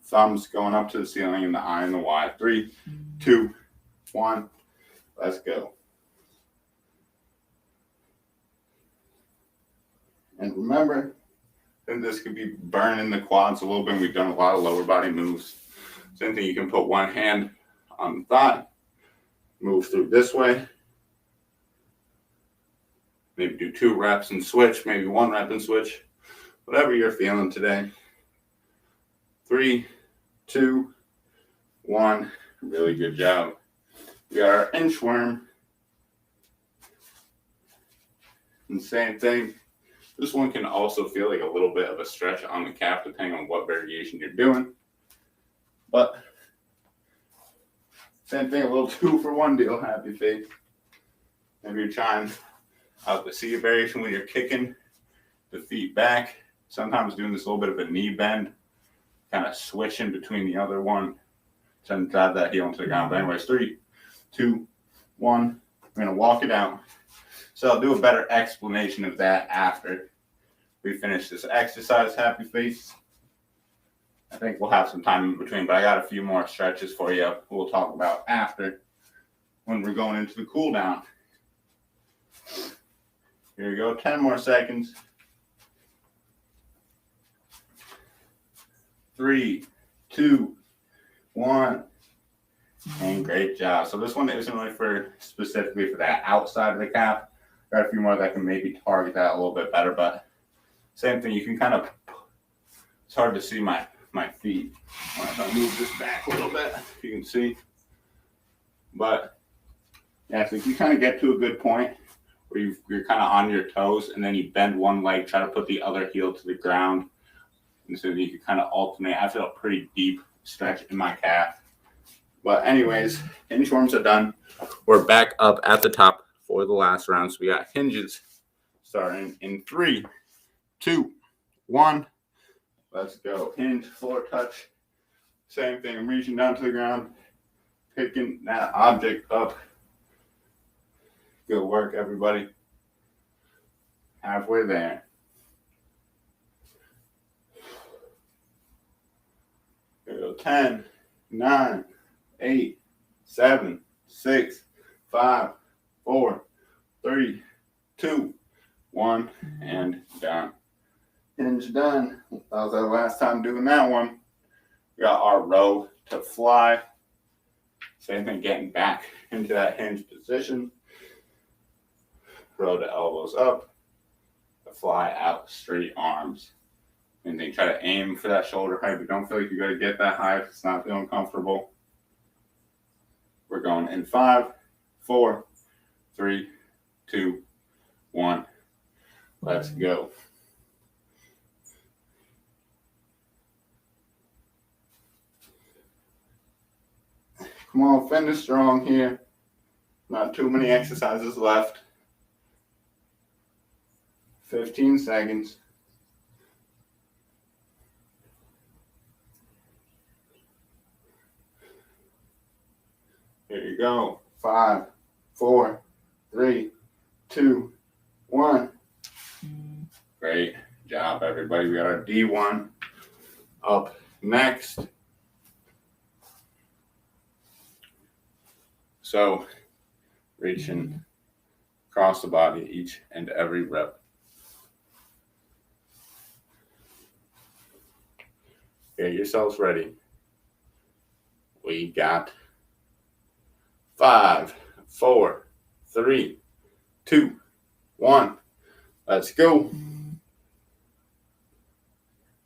Thumbs going up to the ceiling in the I and the Y. 3, 2, 1. Let's go. And remember, and this could be burning the quads a little bit. We've done a lot of lower body moves. Same thing, you can put one hand on the thigh, move through this way. Maybe do 2 reps and switch, maybe 1 rep and switch. Whatever you're feeling today. 3, 2, 1. Really good job. We got our inchworm. And same thing. This one can also feel like a little bit of a stretch on the calf depending on what variation you're doing. But same thing, a little 2-for-1 deal, happy face. Maybe you're trying out to see a variation when you're kicking the feet back. Sometimes doing this little bit of a knee bend, kind of switching between the other one. Trying to drive that heel into the ground. But anyways, 3, 2, 1. We're going to walk it out. So I'll do a better explanation of that after we finish this exercise, happy face. I think we'll have some time in between, but I got a few more stretches for you we'll talk about after when we're going into the cool down. Here we go, 10 more seconds. 3, 2, 1. And great job. So this one isn't really for specifically for that outside of the calf. Got a few more that can maybe target that a little bit better, but same thing. You can kind of, it's hard to see my feet. If I move this back a little bit, you can see. But yeah, so if you kind of get to a good point where you're kind of on your toes and then you bend one leg, try to put the other heel to the ground. And so you can kind of alternate. I feel a pretty deep stretch in my calf. But anyways, inchworms are done. We're back up at the top for the last round. So we got hinges starting in 3, 2, 1. Let's go. Hinge, floor touch. Same thing. I'm reaching down to the ground, picking that object up. Good work, everybody. Halfway there. Here we go. 10, 9, 8, 7, 6, 5, 4, 3, 2, 1, and done. Hinge done. That was our last time doing that one. We got our row to fly. Same thing, getting back into that hinge position. Row the elbows up. To fly out, straight arms. And then try to aim for that shoulder height, but don't feel like you got to get that high if it's not feeling comfortable. We're going in 5, 4, 3, 2, 1. Let's go. Come on, finish strong here. Not too many exercises left. 15 seconds. Here you go. 5, 4, 3, 2, 1. Great job, everybody. We got our D1 up next. So, reaching across the body each and every rep. Get yourselves ready. We got 5, 4, 3, 2, 1. Let's go.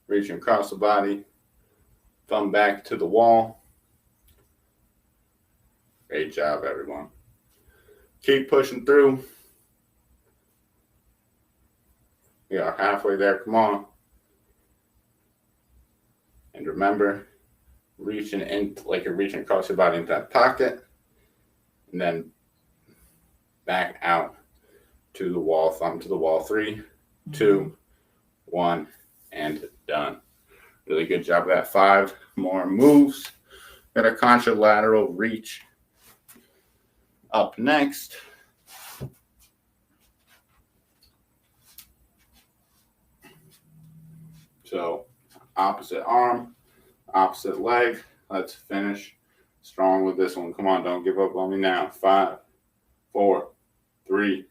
Reaching across the body. Thumb back to the wall. Great job, everyone. Keep pushing through. We are halfway there. Come on. And remember, reaching in like you're reaching across your body into that pocket. And then back out to the wall, thumb to the wall. 3, 2, 1, and done. Really good job of that. 5 more moves. Got a contralateral reach. Up next, so opposite arm, opposite leg. Let's finish strong with this one. Come on, don't give up on me now. 5, 4, 3,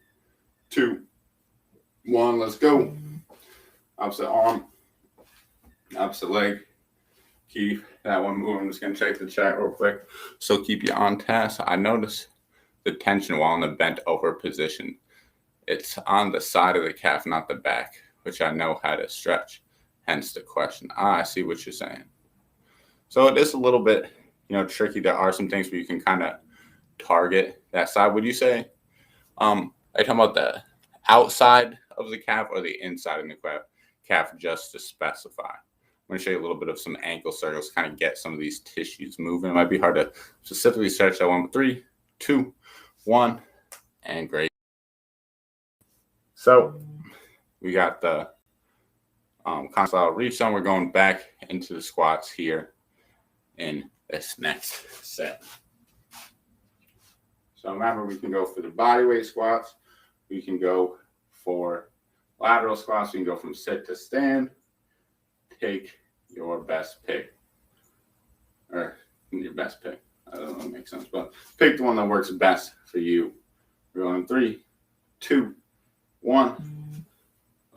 2, 1. Let's go. Opposite arm, opposite leg. Keep that one moving. I'm just going to check the chat real quick. So keep you on task. I notice the tension while in the bent over position. It's on the side of the calf, not the back, which I know how to stretch. Hence the question. I see what you're saying. So it is a little bit, tricky. There are some things where you can kind of target that side. Would you say, are you talking about the outside of the calf or the inside of the calf just to specify? I'm going to show you a little bit of some ankle circles, kind of get some of these tissues moving. It might be hard to specifically stretch that one. 3, 2, 1, and great. So we got the Contralateral Reach on. We're going back into the squats here in this next set. So remember, we can go for the bodyweight squats. We can go for lateral squats. We can go from sit to stand. Take your best pick. Or your best pick. I don't know if that makes sense, but pick the one that works best for you. We're going 3, 2, 1.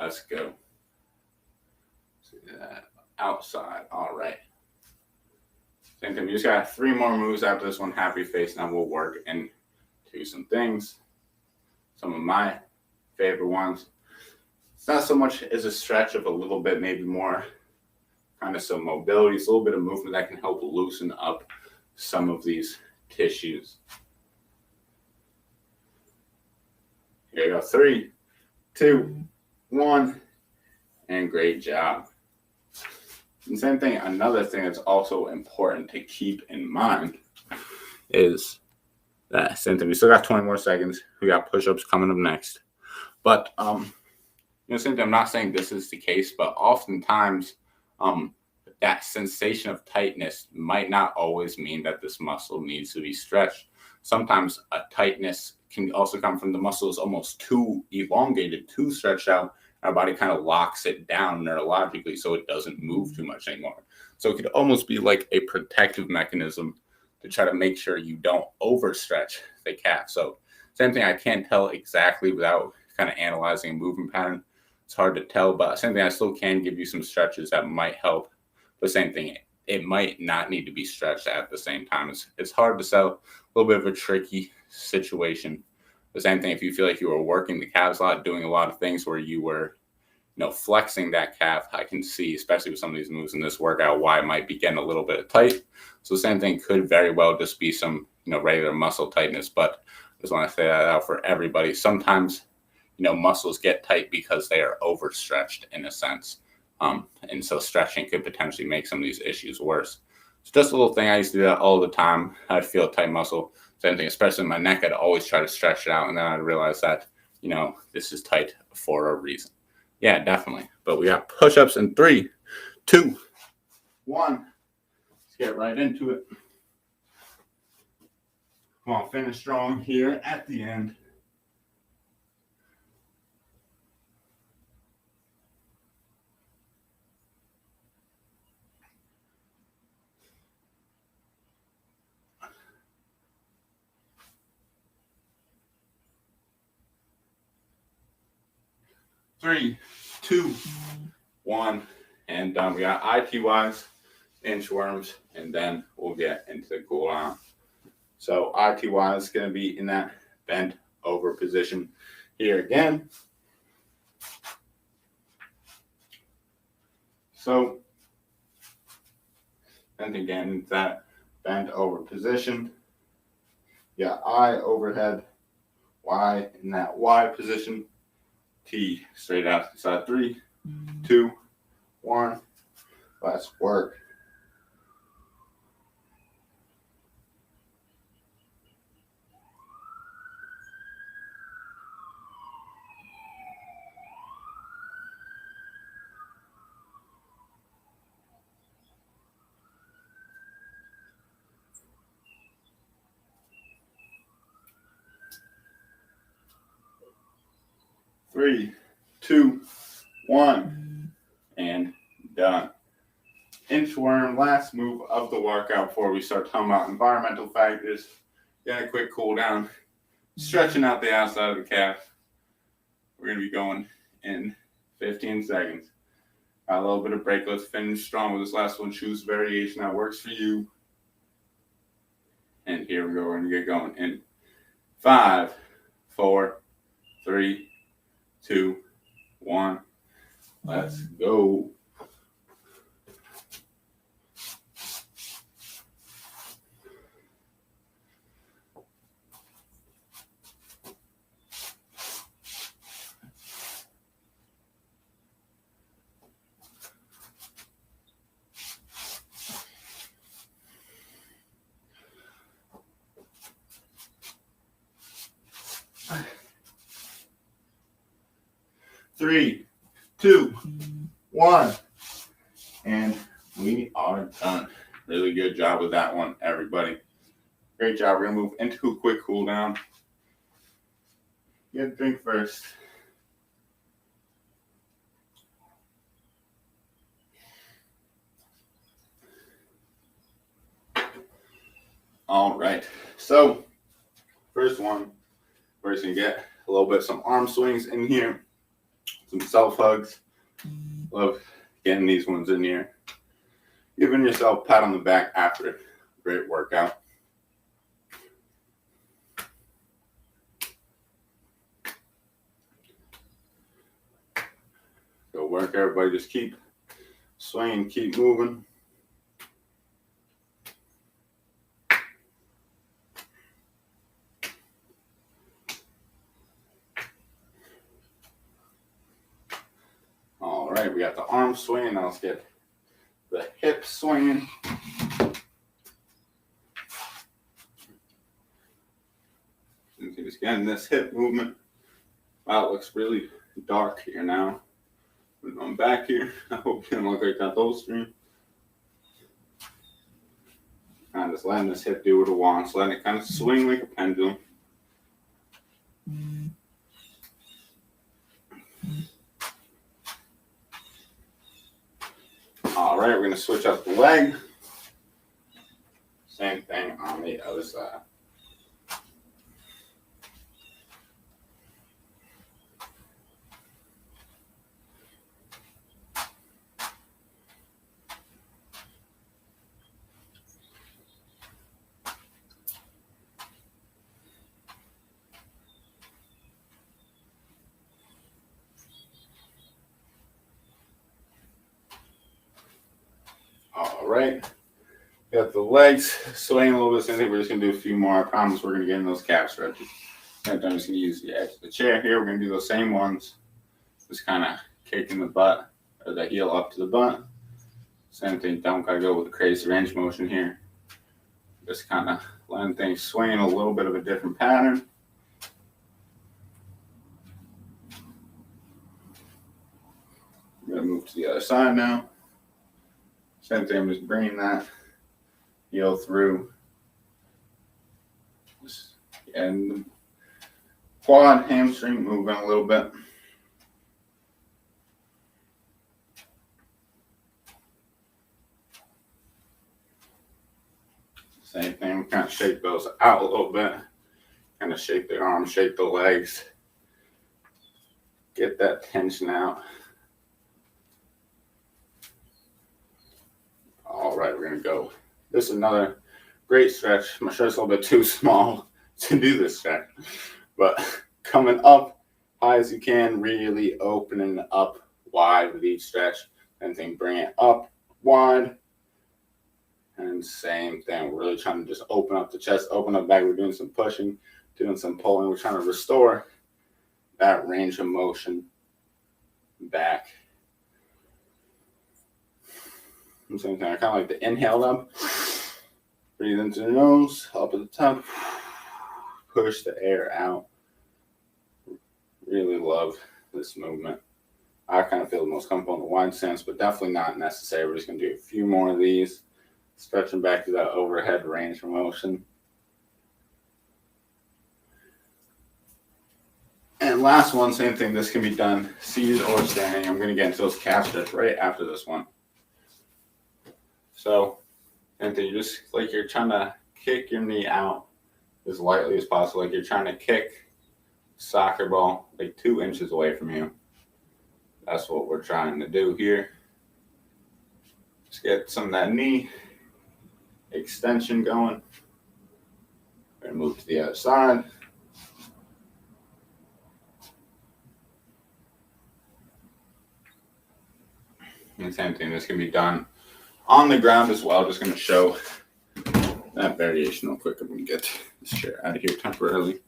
Let's go. See that outside. All right. Same thing. We just got 3 more moves after this one. Happy face. Now we'll work into some things. Some of my favorite ones. It's not so much as a stretch of a little bit, maybe more kind of some mobility. It's a little bit of movement that can help loosen up some of these tissues. Here we go. 3, 2, 1. And great job. And same thing, another thing that's also important to keep in mind is that same thing. We still got 20 more seconds. We got push-ups coming up next. But, same thing, I'm not saying this is the case, but oftentimes that sensation of tightness might not always mean that this muscle needs to be stretched. Sometimes a tightness can also come from the muscle is almost too elongated, too stretched out. Our body kind of locks it down neurologically so it doesn't move too much anymore. So it could almost be like a protective mechanism to try to make sure you don't overstretch the calf. So same thing, I can't tell exactly without kind of analyzing a movement pattern. It's hard to tell, but same thing, I still can give you some stretches that might help. But same thing, it might not need to be stretched at the same time. It's hard to sell, a little bit of a tricky situation. The same thing, if you feel like you were working the calves a lot, doing a lot of things where you were, flexing that calf, I can see, especially with some of these moves in this workout, why it might be getting a little bit tight. So the same thing could very well just be some, regular muscle tightness. But I just want to say that out for everybody. Sometimes, muscles get tight because they are overstretched in a sense. And so stretching could potentially make some of these issues worse. It's just a little thing. I used to do that all the time. I'd feel a tight muscle. Same thing, especially in my neck. I'd always try to stretch it out. And then I'd realize that, this is tight for a reason. Yeah, definitely. But we got push-ups in 3, 2, 1. Let's get right into it. Come on, finish strong here at the end. Three, 2, 1, and done. We got ITYs, inchworms, and then we'll get into the cool down. So ITY is going to be in that bent over position here again. So, and again, that bent over position. Yeah, I overhead, Y in that Y position. T straight out to the side. 3, 2, 1. Let's work. 3, 2, 1, and done. Inchworm, last move of the workout before we start talking about environmental factors. Get a quick cool down, stretching out the outside of the calf. We're going to be going in 15 seconds. Got a little bit of break. Let's finish strong with this last one. Choose variation that works for you. And here we go. We're going to get going in 5, 4, 3, 2, 1. Let's go. Three, 2, 1, and we are done. Really good job with that one, everybody. Great job. We're going to move into a quick cool down. Get a drink first. All right. So, first one, we're just going to get a little bit some arm swings in here. Some self hugs. Love getting these ones in here. Giving yourself a pat on the back after a great workout. Go work, everybody. Just keep swinging, keep moving. All right, we got the arm swinging. Now let's get the hip swinging. Just getting this hip movement. Wow, it looks really dark here now. I'm back here. I hope it didn't look like that whole stream. And just letting this hip do what it wants, letting it kind of swing like a pendulum. All right, we're going to switch up the leg. Same thing on the other side. All right, got the legs swaying a little bit. So I think we're just going to do a few more. I promise we're going to get in those calf stretches. I'm just going to use the edge of the chair here. We're going to do those same ones. Just kind of kicking the butt or the heel up to the butt. Same thing, don't got to go with the crazy range motion here. Just kind of letting things swing in a little bit of a different pattern. I'm going to move to the other side now. Same thing, just bringing that heel through. And the quad, hamstring moving a little bit. Same thing, kind of shake those out a little bit. Kind of shake the arms, shake the legs. Get that tension out. All right, we're going to go. This is another great stretch. My shirt's a little bit too small to do this stretch. But coming up high as you can, really opening up wide with each stretch. And then bring it up wide. And same thing. We're really trying to just open up the chest, open up back. We're doing some pushing, doing some pulling. We're trying to restore that range of motion back. Same thing. I kind of like the inhale up. Breathe into the nose, up at the top. Push the air out. Really love this movement. I kind of feel the most comfortable in the wide stance, but definitely not necessary. We're just going to do a few more of these. Stretching back to that overhead range of motion. And And last one, same thing. This can be done seated or standing. I'm going to get into those calf stretch right after this one. So, same thing. You just like you're trying to kick your knee out as lightly as possible. Like you're trying to kick a soccer ball like 2 inches away from you. That's what we're trying to do here. Just get some of that knee extension going. We're going to move to the other side. And same thing, this can be done on the ground as well. Just going to show that variation real quick. I'm going to get this chair out of here temporarily.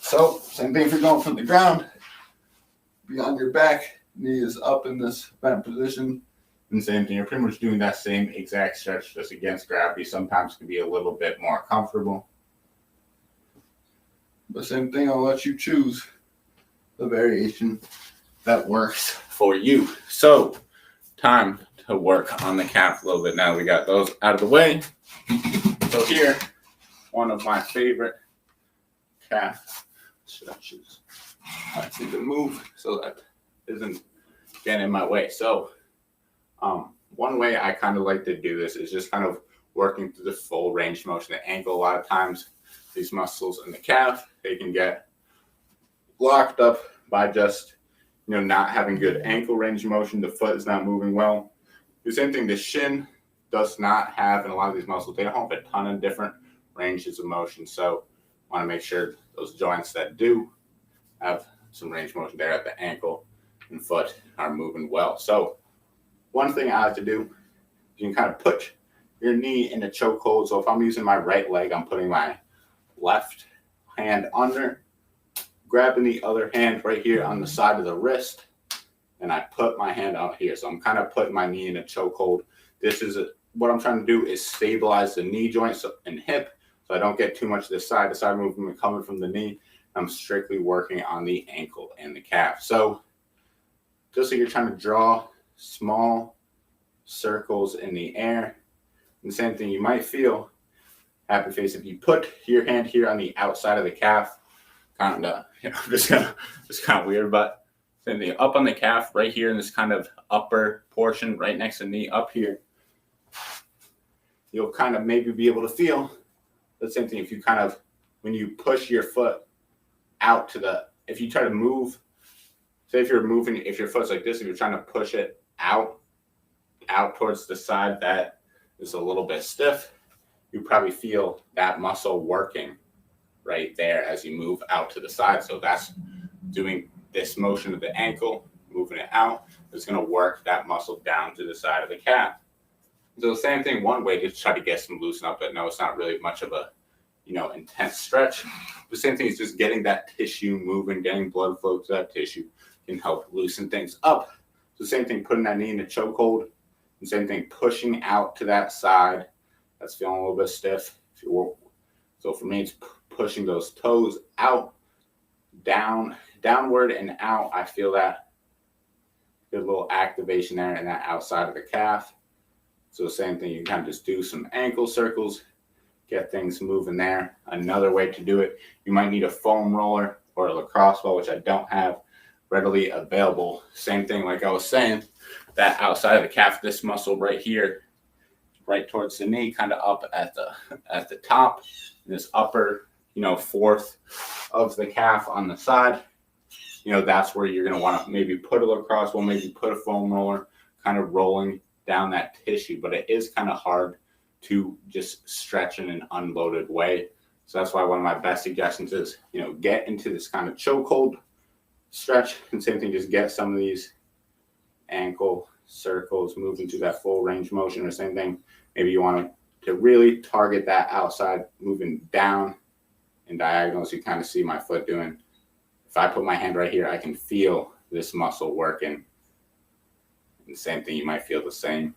So, same thing if you're going from the ground. Be on your back, knee is up in this bent position. And same thing, you're pretty much doing that same exact stretch just against gravity. Sometimes can be a little bit more comfortable. But same thing, I'll let you choose the variation that works for you. So, time to work on the calf a little bit. Now we got those out of the way. So here, one of my favorite calf stretches. I need to move so that isn't getting in my way. So, one way I kind of like to do this is just kind of working through the full range of motion. The ankle, a lot of times, these muscles in the calf, they can get locked up by just, not having good ankle range of motion. The foot is not moving well. The same thing, the shin does not have, in a lot of these muscles, they don't have a ton of different ranges of motion. So, I want to make sure those joints that do have some range of motion there at the ankle and foot are moving well. So, one thing I like to do, you can kind of put your knee in a chokehold. So if I'm using my right leg, I'm putting my left hand under, grabbing the other hand right here on the side of the wrist, and I put my hand out here. So I'm kind of putting my knee in a chokehold. This is what I'm trying to do is stabilize the knee joints and hip, so I don't get too much of this side to side movement coming from the knee. I'm strictly working on the ankle and the calf. So just so you're trying to draw small circles in the air. And the same thing, you might feel, happy face, if you put your hand here on the outside of the calf, kind of, just kind of weird, but same thing, up on the calf right here in this kind of upper portion right next to the knee up here, you'll kind of maybe be able to feel the same thing. If you kind of, when you push your foot out to if you try to move, say if your foot's like this, if you're trying to push it out towards the side that is a little bit stiff, you probably feel that muscle working right there as you move out to the side. So that's doing this motion of the ankle, moving it out. It's going to work that muscle down to the side of the calf. So the same thing, one way to try to get some loosen up, but no, it's not really much of a, intense stretch. The same thing is just getting that tissue moving, getting blood flow to that tissue can help loosen things up. So same thing, putting that knee in a chokehold. And same thing, pushing out to that side. That's feeling a little bit stiff. So for me, it's pushing those toes out, downward and out. I feel that good little activation there in that outside of the calf. So same thing, you can kind of just do some ankle circles, get things moving there. Another way to do it, you might need a foam roller or a lacrosse ball, which I don't have readily available. Same thing, like I was saying, that outside of the calf, this muscle right here, right towards the knee, kind of up at the top, this upper, fourth of the calf on the side, that's where you're going to want to maybe put a lacrosse ball, maybe put a foam roller, kind of rolling down that tissue. But it is kind of hard to just stretch in an unloaded way. So that's why one of my best suggestions is, get into this kind of chokehold stretch. And same thing, just get some of these ankle circles moving to that full range motion. Or same thing, maybe you want to really target that outside, moving down in diagonal, so you kind of see my foot doing. If I put my hand right here, I can feel this muscle working. And same thing, you might feel the same.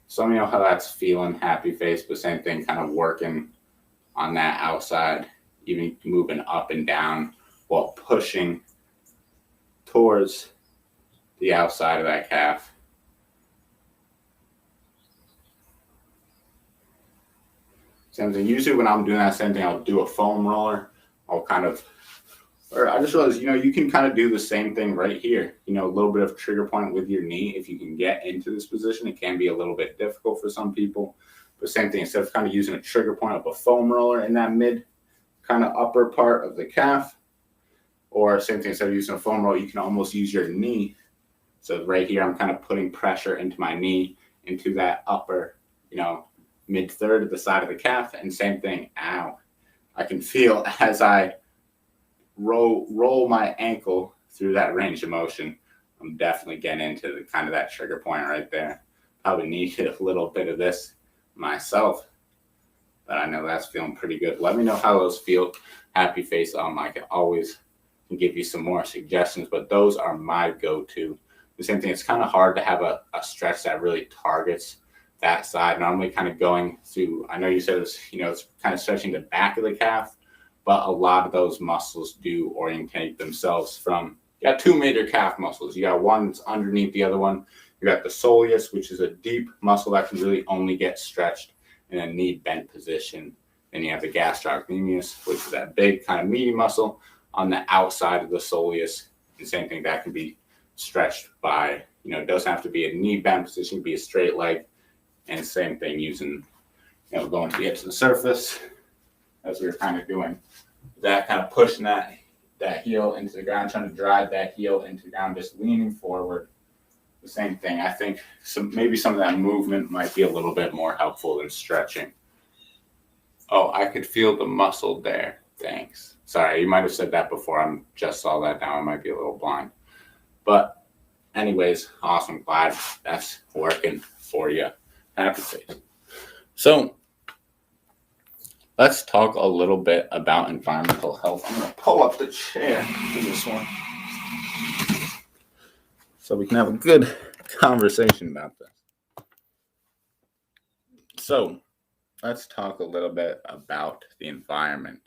So let me know how that's feeling, happy face, but same thing, kind of working on that outside, even moving up and down while pushing towards the outside of that calf. Same thing, usually when I'm doing that same thing, I'll do a foam roller. I'll kind of Or I just realized, you can kind of do the same thing right here. A little bit of trigger point with your knee. If you can get into this position, it can be a little bit difficult for some people. But same thing, instead of kind of using a trigger point of a foam roller in that mid kind of upper part of the calf, or same thing, instead of using a foam roller, you can almost use your knee. So right here, I'm kind of putting pressure into my knee, into that upper, mid third of the side of the calf. And same thing, ow. I can feel as I roll my ankle through that range of motion, I'm definitely getting into the kind of that trigger point right there. Probably needed a little bit of this myself, but I know that's feeling pretty good. Let me know how those feel. Happy face on. I can always give you some more suggestions, but those are my go-to. The same thing, it's kind of hard to have a stretch that really targets that side. Normally kind of going through, I know you said it's, it's kind of stretching the back of the calf, but a lot of those muscles do orientate themselves from, you got two major calf muscles. You got one that's underneath the other one. You got the soleus, which is a deep muscle that can really only get stretched in a knee bent position. Then you have the gastrocnemius, which is that big kind of meaty muscle on the outside of the soleus. And same thing, that can be stretched by, it doesn't have to be a knee bent position, it can be a straight leg. And same thing using, going to the edge of the surface, as we were kind of doing that, kind of pushing that heel into the ground, trying to drive that heel into the ground, just leaning forward. The same thing. I think maybe some of that movement might be a little bit more helpful than stretching. Oh, I could feel the muscle there. Thanks. Sorry, you might have said that before. I just saw that now. I might be a little blind. But anyways, awesome. Glad that's working for you. Happy face. So let's talk a little bit about environmental health. I'm going to pull up the chair for this one so we can have a good conversation about this. So let's talk a little bit about the environment.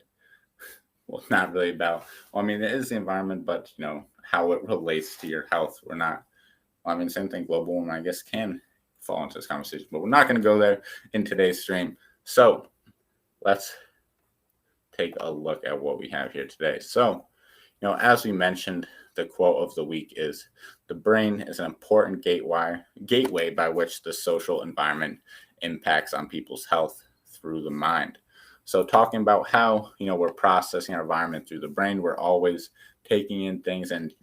Well, not really about, it is the environment, but, how it relates to your health. Same thing, global warming, I guess, can fall into this conversation, but we're not going to go there in today's stream. So let's take a look at what we have here today. So, as we mentioned, the quote of the week is, the brain is an important gateway by which the social environment impacts on people's health through the mind. So talking about how, we're processing our environment through the brain, we're always taking in things, and,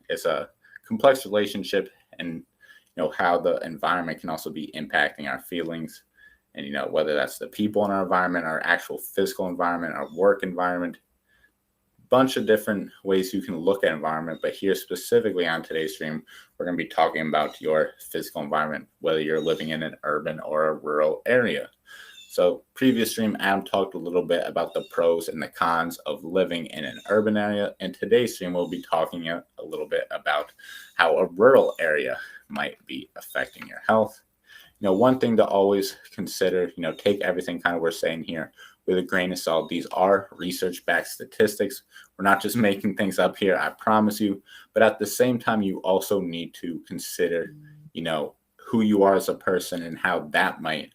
it's a complex relationship, and, how the environment can also be impacting our feelings, and, whether that's the people in our environment, our actual physical environment, our work environment, bunch of different ways you can look at environment. But here specifically on today's stream, we're going to be talking about your physical environment, whether you're living in an urban or a rural area. So previous stream, Adam talked a little bit about the pros and the cons of living in an urban area. And today's stream, we'll be talking a little bit about how a rural area might be affecting your health. One thing to always consider, take everything kind of we're saying here with a grain of salt. These are research-backed statistics. We're not just making things up here, I promise you. But at the same time, you also need to consider, who you are as a person and how that might,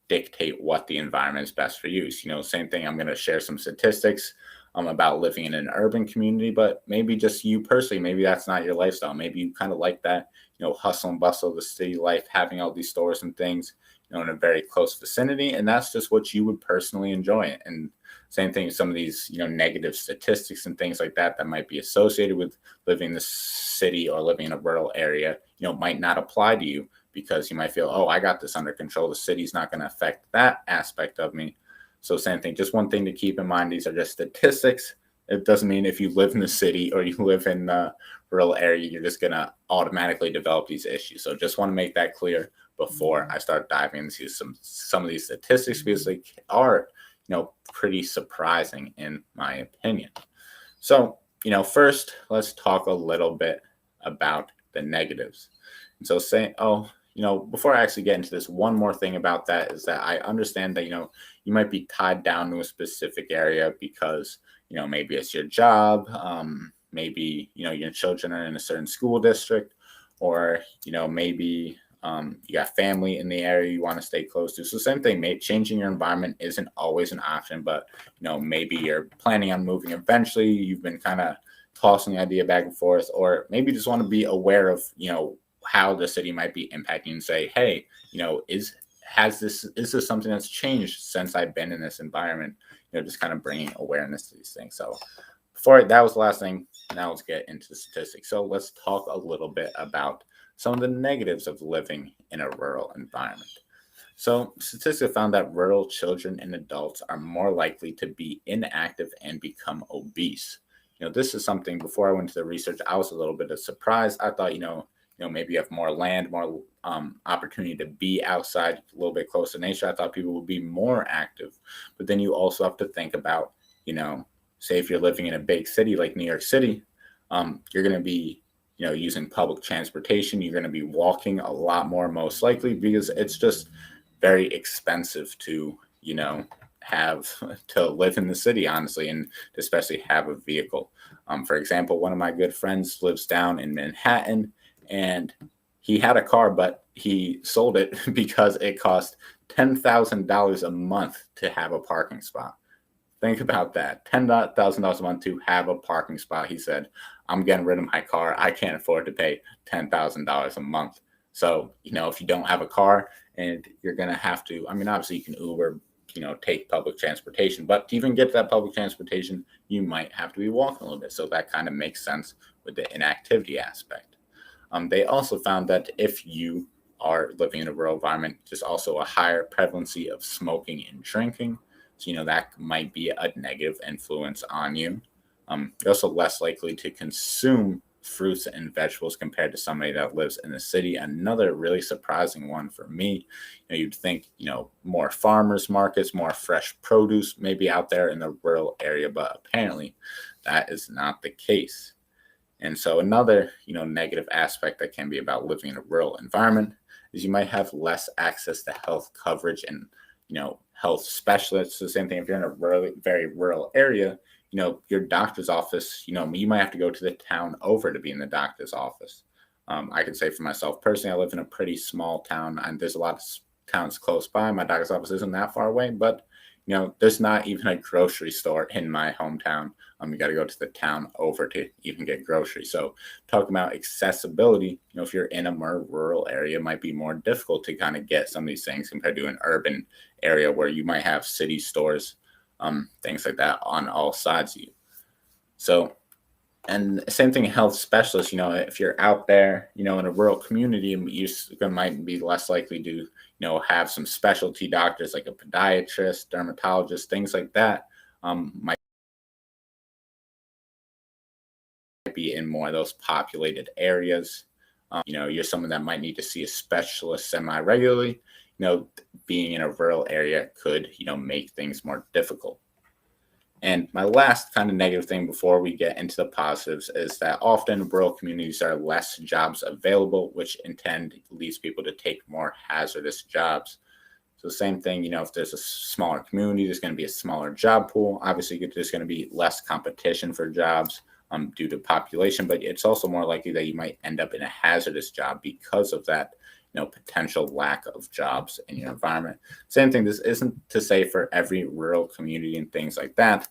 dictate what the environment is best for you. Same thing, I'm going to share some statistics about living in an urban community, but maybe just you personally, maybe that's not your lifestyle. Maybe you kind of like that, hustle and bustle of the city life, having all these stores and things, in a very close vicinity. And that's just what you would personally enjoy. And same thing, some of these, negative statistics and things like that might be associated with living in the city or living in a rural area, might not apply to you, because you might feel, oh, I got this under control. The city's not going to affect that aspect of me. So same thing, just one thing to keep in mind, these are just statistics. It doesn't mean if you live in the city or you live in the rural area, you're just going to automatically develop these issues. So just want to make that clear before I start diving into some of these statistics, because they are, pretty surprising in my opinion. So, first, let's talk a little bit about the negatives. And so before I actually get into this, one more thing about that is that I understand that, you might be tied down to a specific area because, maybe it's your job, maybe, your children are in a certain school district, or, maybe You got family in the area you want to stay close to. So same thing, changing your environment isn't always an option, but maybe you're planning on moving eventually. You've been kind of tossing the idea back and forth, or maybe just want to be aware of how the city might be impacting and say, hey, is this something that's changed since I've been in this environment? Just kind of bringing awareness to these things. So that was the last thing. Now let's get into the statistics. So let's talk a little bit about some of the negatives of living in a rural environment. So statistics found that rural children and adults are more likely to be inactive and become obese. This is something, before I went to the research, I was a little bit of surprised. I thought, maybe you have more land, more opportunity to be outside, a little bit closer to nature. I thought people would be more active. But then you also have to think about, say if you're living in a big city like New York City, you're going to be using public transportation. You're going to be walking a lot more, most likely, because it's just very expensive to have to live in the city, honestly, and especially have a vehicle. For example, one of my good friends lives down in Manhattan, and he had a car, but he sold it because it cost $10,000 a month to have a parking spot. Think about that. $10,000 a month to have a parking spot. He said, I'm getting rid of my car. I can't afford to pay $10,000 a month. So, if you don't have a car and you're going to have to, obviously you can Uber, take public transportation, but to even get to that public transportation, you might have to be walking a little bit. So that kind of makes sense with the inactivity aspect. They also found that if you are living in a rural environment, there's also a higher prevalency of smoking and drinking. So, that might be a negative influence on you. You're also less likely to consume fruits and vegetables compared to somebody that lives in the city. Another really surprising one for me, you'd think, more farmers markets, more fresh produce maybe out there in the rural area, but apparently that is not the case. And so another, negative aspect that can be about living in a rural environment is you might have less access to health coverage and, health specialists. So the same thing if you're in a very rural area, your doctor's office, you might have to go to the town over to be in the doctor's office. I can say for myself personally, I live in a pretty small town, and there's a lot of towns close by. My doctor's office isn't that far away, but there's not even a grocery store in my hometown. You got to go to the town over to even get groceries. So talking about accessibility, if you're in a more rural area, it might be more difficult to kind of get some of these things compared to an urban area where you might have city stores, things like that on all sides of you. So, and same thing, health specialists, if you're out there, in a rural community, you might be less likely to, have some specialty doctors like a podiatrist, dermatologist, things like that, might be in more of those populated areas. You're someone that might need to see a specialist semi-regularly. Being in a rural area could, make things more difficult. And my last kind of negative thing before we get into the positives is that often rural communities are less jobs available, which in turn leads people to take more hazardous jobs. So same thing, if there's a smaller community, there's going to be a smaller job pool. Obviously, there's going to be less competition for jobs due to population, but it's also more likely that you might end up in a hazardous job because of that potential lack of jobs in your environment. Same thing, this isn't to say for every rural community and things like that.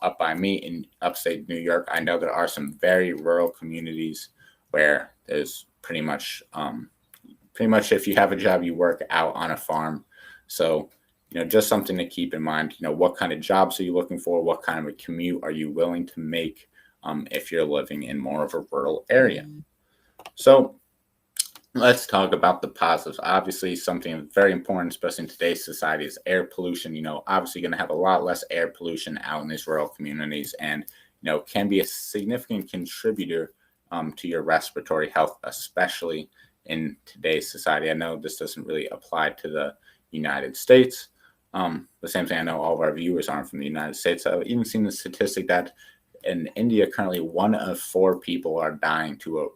Up by me in upstate New York, I know there are some very rural communities where there's pretty much if you have a job, you work out on a farm. So, just something to keep in mind, what kind of jobs are you looking for? What kind of a commute are you willing to make if you're living in more of a rural area? So let's talk about the positives. Obviously, something very important, especially in today's society, is air pollution. Obviously going to have a lot less air pollution out in these rural communities and, can be a significant contributor to your respiratory health, especially in today's society. I know this doesn't really apply to the United States. The same thing, I know all of our viewers aren't from the United States. I've even seen the statistic that in India, currently 1 of 4 people are dying to a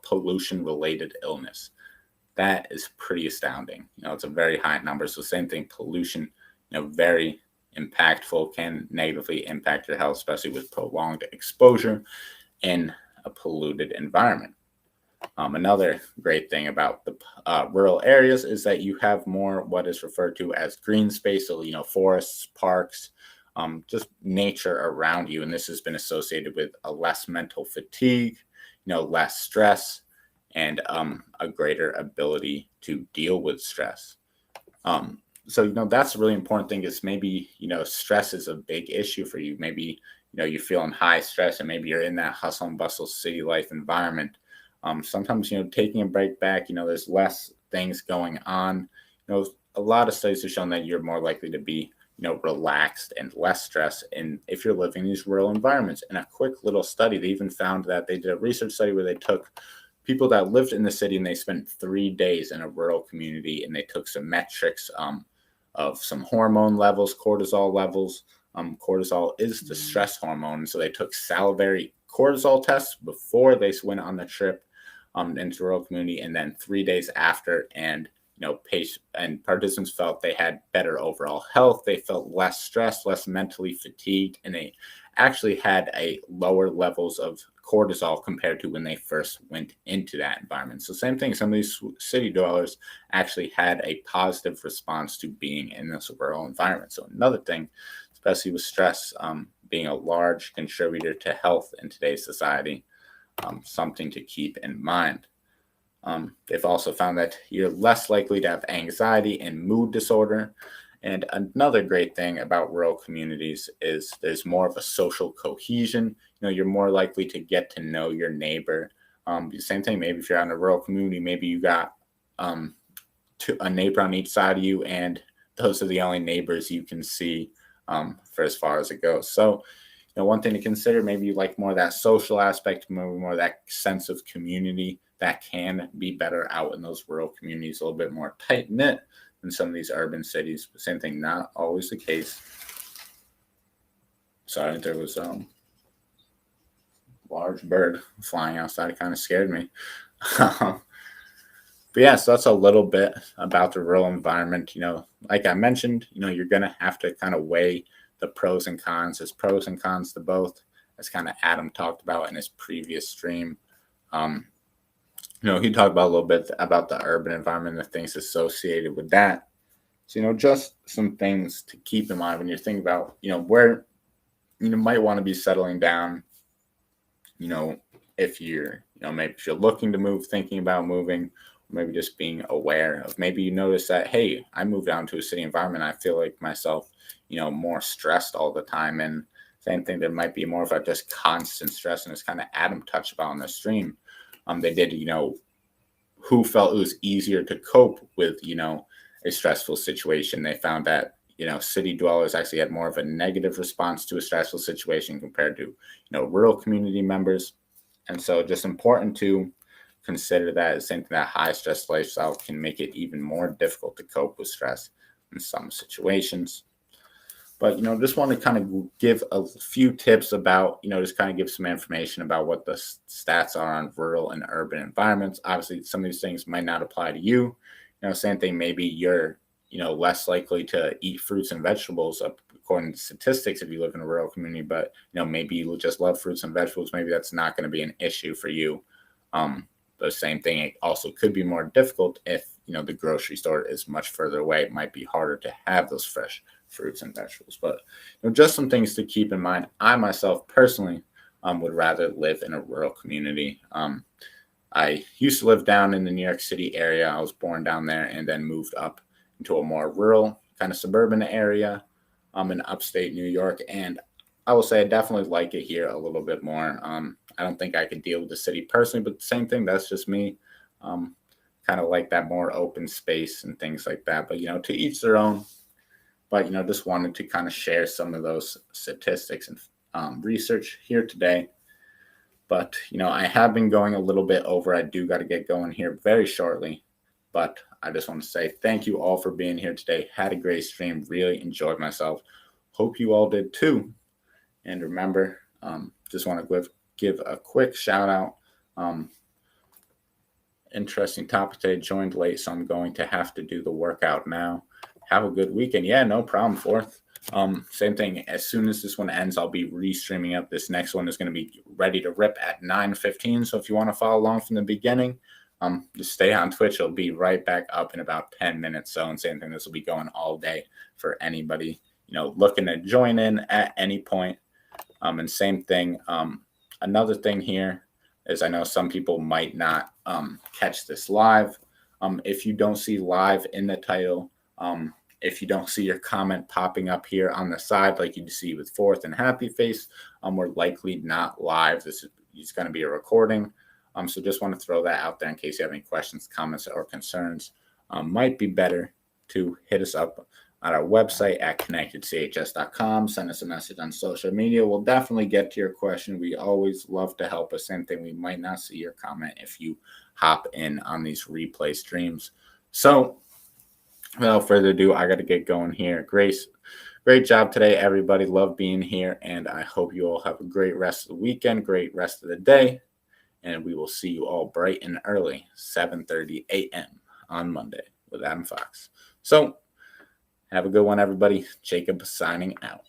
pollution-related illness. That is pretty astounding. It's a very high number. So same thing, pollution, very impactful, can negatively impact your health, especially with prolonged exposure in a polluted environment. Another great thing about the rural areas is that you have more what is referred to as green space, so forests, parks, just nature around you, and this has been associated with a less mental fatigue, less stress, and a greater ability to deal with stress. So that's a really important thing. Is maybe stress is a big issue for you. Maybe you're feeling high stress, and maybe you're in that hustle and bustle city life environment. Sometimes taking a break back, there's less things going on. A lot of studies have shown that you're more likely to be relaxed and less stressed, and if you're living in these rural environments. In a quick little study, they even found that they did a research study where they took people that lived in the city and they spent 3 days in a rural community, and they took some metrics of some hormone levels, cortisol levels. Cortisol is the stress hormone, so they took salivary cortisol tests before they went on the trip into rural community, and then 3 days after, and patients and participants felt they had better overall health. They felt less stressed, less mentally fatigued, and they actually had a lower levels of cortisol compared to when they first went into that environment. So same thing, some of these city dwellers actually had a positive response to being in this rural environment. So another thing, especially with stress being a large contributor to health in today's society, something to keep in mind. They've also found that you're less likely to have anxiety and mood disorder. And another great thing about rural communities is there's more of a social cohesion. You're more likely to get to know your neighbor. The same thing, maybe if you're out in a rural community, maybe you got a neighbor on each side of you, and those are the only neighbors you can see for as far as it goes. So, one thing to consider, maybe you like more of that social aspect, maybe more of that sense of community that can be better out in those rural communities, a little bit more tight-knit than some of these urban cities. But same thing, not always the case. Sorry, there was a large bird flying outside. It kind of scared me. But yeah, so that's a little bit about the rural environment. Like I mentioned, you're going to have to kind of weigh the pros and cons. There's pros and cons to both, as kind of Adam talked about in his previous stream. He talked about a little bit about the urban environment, the things associated with that. So, just some things to keep in mind when you're thinking about, where you might want to be settling down. If you're, maybe if you're looking to move, thinking about moving, maybe just being aware of, maybe you notice that, hey, I moved down to a city environment, I feel like myself, more stressed all the time. And same thing, there might be more of a just constant stress, and it's kind of Adam touched about on the stream. They did, who felt it was easier to cope with, a stressful situation. They found that, city dwellers actually had more of a negative response to a stressful situation compared to, rural community members. And so just important to consider that as something, that high stress lifestyle can make it even more difficult to cope with stress in some situations. But, just want to kind of give a few tips about, just kind of give some information about what the stats are on rural and urban environments. Obviously, some of these things might not apply to you. Same thing, maybe you're, less likely to eat fruits and vegetables according to statistics if you live in a rural community, but, maybe you just love fruits and vegetables. Maybe that's not going to be an issue for you. The same thing, it also could be more difficult if, the grocery store is much further away. It might be harder to have those fresh fruits and vegetables. But just some things to keep in mind. I myself personally would rather live in a rural community. I used to live down in the New York City area. I was born down there and then moved up into a more rural kind of suburban area in upstate New York. And I will say I definitely like it here a little bit more. I don't think I could deal with the city personally, but the same thing, that's just me. Kind of like that more open space and things like that. But, to each their own. But, just wanted to kind of share some of those statistics and research here today. But, I have been going a little bit over. I do got to get going here very shortly. But I just want to say thank you all for being here today. Had a great stream. Really enjoyed myself. Hope you all did too. And remember, just want to give a quick shout out. Interesting topic today. Joined late, so I'm going to have to do the workout now. Have a good weekend. Yeah, no problem. 4th Same thing. As soon as this one ends, I'll be re-streaming up. This next one is going to be ready to rip at 9:15. So if you want to follow along from the beginning, just stay on Twitch. It'll be right back up in about 10 minutes. So, and same thing, this will be going all day for anybody, looking to join in at any point. And same thing. Another thing here is I know some people might not catch this live. If you don't see live in the title, if you don't see your comment popping up here on the side like you see with Fourth and Happy Face, we're likely not live. This is going to be a recording. So just want to throw that out there in case you have any questions, comments, or concerns. Might be better to hit us up at our website at connectedchs.com. Send us a message on social media. We'll definitely get to your question. We always love to help us. Same thing, we might not see your comment if you hop in on these replay streams. So without further ado, I got to get going here. Grace, great job today, everybody. Love being here, and I hope you all have a great rest of the weekend, great rest of the day, and we will see you all bright and early, 7:30 a.m. on Monday with Adam Fox. So have a good one, everybody. Jacob signing out.